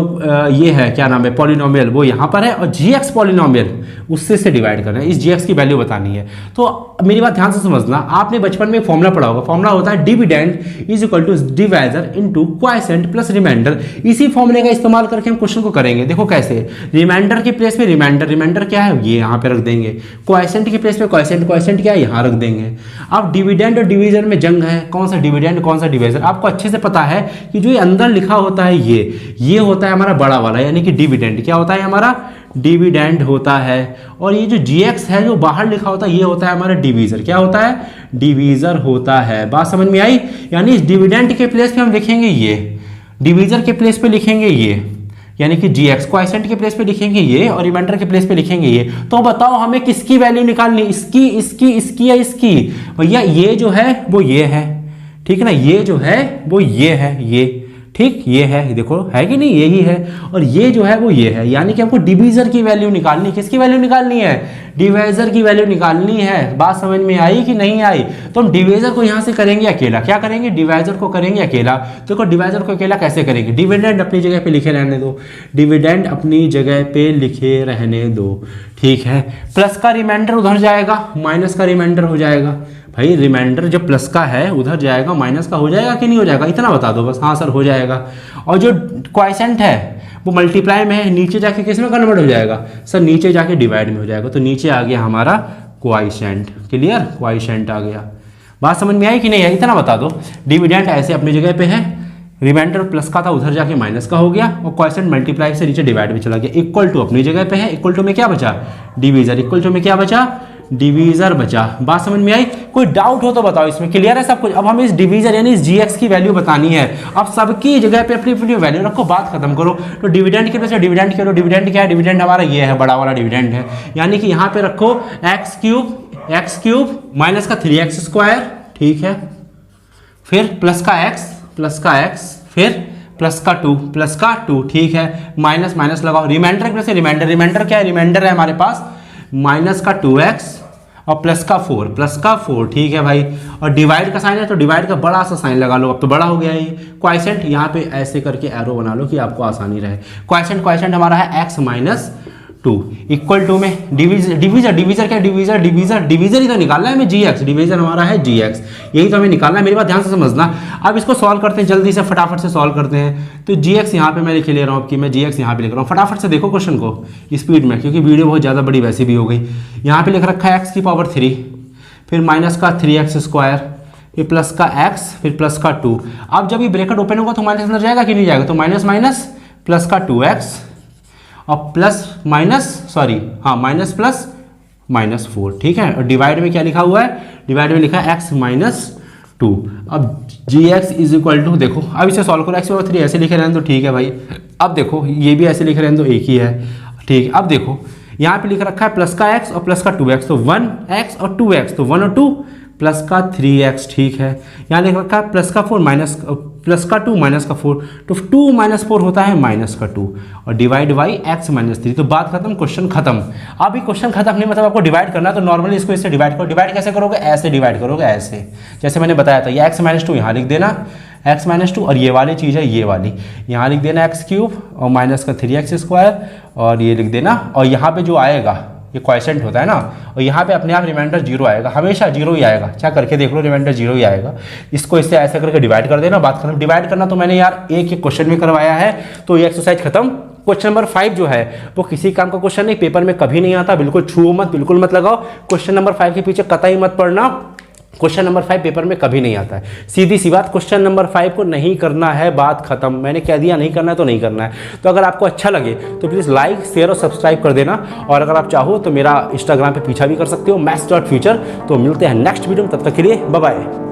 ये है क्या नाम है पॉलिनोमियल वो यहाँ पर है, और gx पॉलिनोमियल उससे से डिवाइड करना है, इस gx की वैल्यू बतानी है। तो मेरी बात ध्यान से समझना, आपने बचपन में फॉर्मूला पढ़ा होगा, फॉर्मूला होता है डिविडेंड = डिवाइजर * क्वोशिएंट + रिमाइंडर। इसी फॉर्मूले का इस्तेमाल करके हम क्वेश्चन को करेंगे। देखो कैसे, रिमाइंडर के प्लेस पे रिमाइंडर क्या है ये यहाँ पे रख देंगे, क्वोशिएंट के प्लेस पे क्वोशिएंट क्या है यहाँ रख देंगे। अब डिविडेंड और डिवीजर में जंग है, कौन सा डिविडेंड कौन सा डिवीजर। आपको अच्छे से पता है कि जो ये अंदर लिखा होता है ये होता है हमारा बड़ा वाला, यानी कि डिविडेंड क्या होता है हमारा, डिविडेंड होता है। और ये जो gx है जो बाहर लिखा होता है ये होता है हमारा डिवीजर, क्या होता है, डिवीजर होता है। बात समझ में आई? यानी इस डिविडेंड के प्लेस पे हम लिखेंगे ये, डिवीजर के प्लेस पे लिखेंगे ये, यानी कि gx, क्वोशिएंट के प्लेस पे लिखेंगे ये, और रिमाइंडर के प्लेस पे लिखेंगे ये। तो बताओ हमें किसकी वैल्यू निकालनी, इसकी या इसकी? भैया ये जो है वो ये है, ठीक है ना, ये जो है वो ये है, ये ठीक ये है, देखो है कि नहीं, यही है, और ये जो है वो ये है, यानी कि हमको डिवीजर की वैल्यू निकालनी। किसकी वैल्यू निकालनी है, डिवीजर की वैल्यू निकालनी है। बात समझ में आई कि नहीं आई? तो हम डिवीजर को यहाँ से करेंगे अकेला, क्या करेंगे, डिवाइजर को करेंगे अकेला। देखो डिवाइजर को अकेला कैसे करेंगे, डिविडेंड अपनी जगह पे लिखे रहने दो, डिविडेंड अपनी जगह पे लिखे रहने दो, ठीक है। प्लस का रिमाइंडर उधर जाएगा, माइनस का रिमाइंडर हो जाएगा। भाई रिमाइंडर जब प्लस का है उधर जाएगा, माइनस का हो जाएगा कि नहीं हो जाएगा, इतना बता दो बस। हाँ सर हो जाएगा। और जो क्वोशिएंट है वो मल्टीप्लाई में है, नीचे जाके किस में कन्वर्ट हो जाएगा सर, नीचे जाके डिवाइड में हो जाएगा। तो नीचे आ गया हमारा क्वोशिएंट, क्लियर, क्वोशिएंट आ गया। बात समझ में आई कि नहीं है, इतना बता दो। डिविडेंड ऐसे अपनी जगह पे है, रिमाइंडर प्लस का था उधर जाके माइनस का हो गया, और क्वोशिएंट मल्टीप्लाई से नीचे डिवाइड में चला गया। इक्वल टू अपनी जगह पे है, इक्वल टू में क्या बचा, डिवीजर, इक्वल टू में क्या बचा, डिवीजर बचा। बात समझ में आई? कोई डाउट हो तो बताओ, इसमें क्लियर है सब कुछ? अब हमें इस डिवीजर यानी इस gx की वैल्यू बतानी है। अब सबकी जगह पे अपनी अपनी वैल्यू रखो, बात खत्म करो। तो डिविडेंड के वजह से डिविडेंड करो, डिविडेंड क्या है, डिविडेंड हमारा ये है, बड़ा वाला डिविडेंड है, यानी कि यहाँ पे रखो x³ माइनस का 3x², ठीक है, फिर प्लस का x, फिर प्लस का 2, ठीक है, माइनस माइनस लगाओ, रिमाइंडर के वजह से रिमाइंडर क्या है, रिमाइंडर है हमारे पास -2x और प्लस का 4, ठीक है भाई। और डिवाइड का साइन है तो डिवाइड का बड़ा सा साइन लगा लो, अब तो बड़ा हो गया ये। क्वोशिएंट यहाँ पे ऐसे करके एरो बना लो कि आपको आसानी रहे। क्वोशिएंट हमारा है x - 2 इक्वल टू में डिवीजर क्या, डिवीजर ही तो निकालना है हमें, gx, डिवीजर हमारा है gx, यही तो हमें निकालना है। मेरी बात ध्यान से समझना। अब इसको सॉल्व करते हैं, जल्दी से फटाफट से सॉल्व करते हैं। तो gx यहाँ पे मैं लिख ले रहा हूँ कि मैं gx यहाँ पे लिख रहा हूँ, फटाफट से देखो क्वेश्चन को स्पीड में, क्योंकि वीडियो बहुत ज़्यादा बड़ी वैसे भी हो गई। यहाँ पे लिख रखा है x की पावर 3 फिर माइनस का 3x स्क्वायर, फिर प्लस का x, फिर प्लस का 2। अब जब ये ब्रैकेट ओपन होगा तो माइनस अंदर जाएगा कि नहीं जाएगा, तो माइनस माइनस प्लस का 2x और प्लस माइनस सॉरी हाँ माइनस प्लस माइनस 4, ठीक है। और डिवाइड में क्या लिखा हुआ है, डिवाइड में लिखा है x माइनस 2। अब gx इज इक्वल टू, देखो अब इसे सॉल्व करो, x बराबर 3 ऐसे लिखे रहने तो ठीक है भाई। अब देखो ये भी ऐसे लिखे रहने तो एक ही है, ठीक। अब देखो यहाँ पे लिख रखा है प्लस का x और प्लस का 2x, तो 1x और 2x, तो 1 और 2 प्लस का 3x, ठीक है। यहाँ लिख रखा है प्लस का 4 माइनस प्लस का 2 माइनस का 4, तो 2 माइनस 4 होता है माइनस का 2 और डिवाइड बाई x माइनस 3। तो बात खत्म, क्वेश्चन खत्म। अभी क्वेश्चन खत्म नहीं, मतलब आपको डिवाइड करना है तो नॉर्मली इसको इससे डिवाइड करो। डिवाइड कैसे करोगे, ऐसे डिवाइड करोगे, ऐसे जैसे मैंने बताया था। ये x माइनस 2 यहाँ लिख देना, x माइनस 2, और ये वाली चीज़ है ये वाली, यहाँ लिख देना x क्यूब और माइनस का 3x स्क्वायर और ये लिख देना। और यहाँ पे जो आएगा ये क्वोशिएंट होता है ना, और यहाँ पे अपने आप रिमाइंडर 0 आएगा, हमेशा 0 ही आएगा। क्या करके देख लो, रिमाइंडर 0 ही आएगा। इसको इससे ऐसे करके डिवाइड कर देना, बात खत्म। डिवाइड करना तो मैंने यार एक क्वेश्चन में करवाया है, तो ये एक्सरसाइज खत्म। क्वेश्चन नंबर 5 जो है वो किसी काम का क्वेश्चन नहीं, पेपर में कभी नहीं आता, बिल्कुल छुओ मत, बिल्कुल मत लगाओ। क्वेश्चन नंबर 5 के पीछे कतई मत पढ़ना, क्वेश्चन नंबर 5 पेपर में कभी नहीं आता है। सीधी सी बात, क्वेश्चन नंबर 5 को नहीं करना है, बात खत्म। मैंने कह दिया नहीं करना है तो नहीं करना है। तो अगर आपको अच्छा लगे तो प्लीज़ लाइक शेयर और सब्सक्राइब कर देना, और अगर आप चाहो तो मेरा इंस्टाग्राम पे पीछा भी कर सकते हो, maths.future। तो मिलते हैं नेक्स्ट वीडियो में, तब तक के लिए बाय बाय।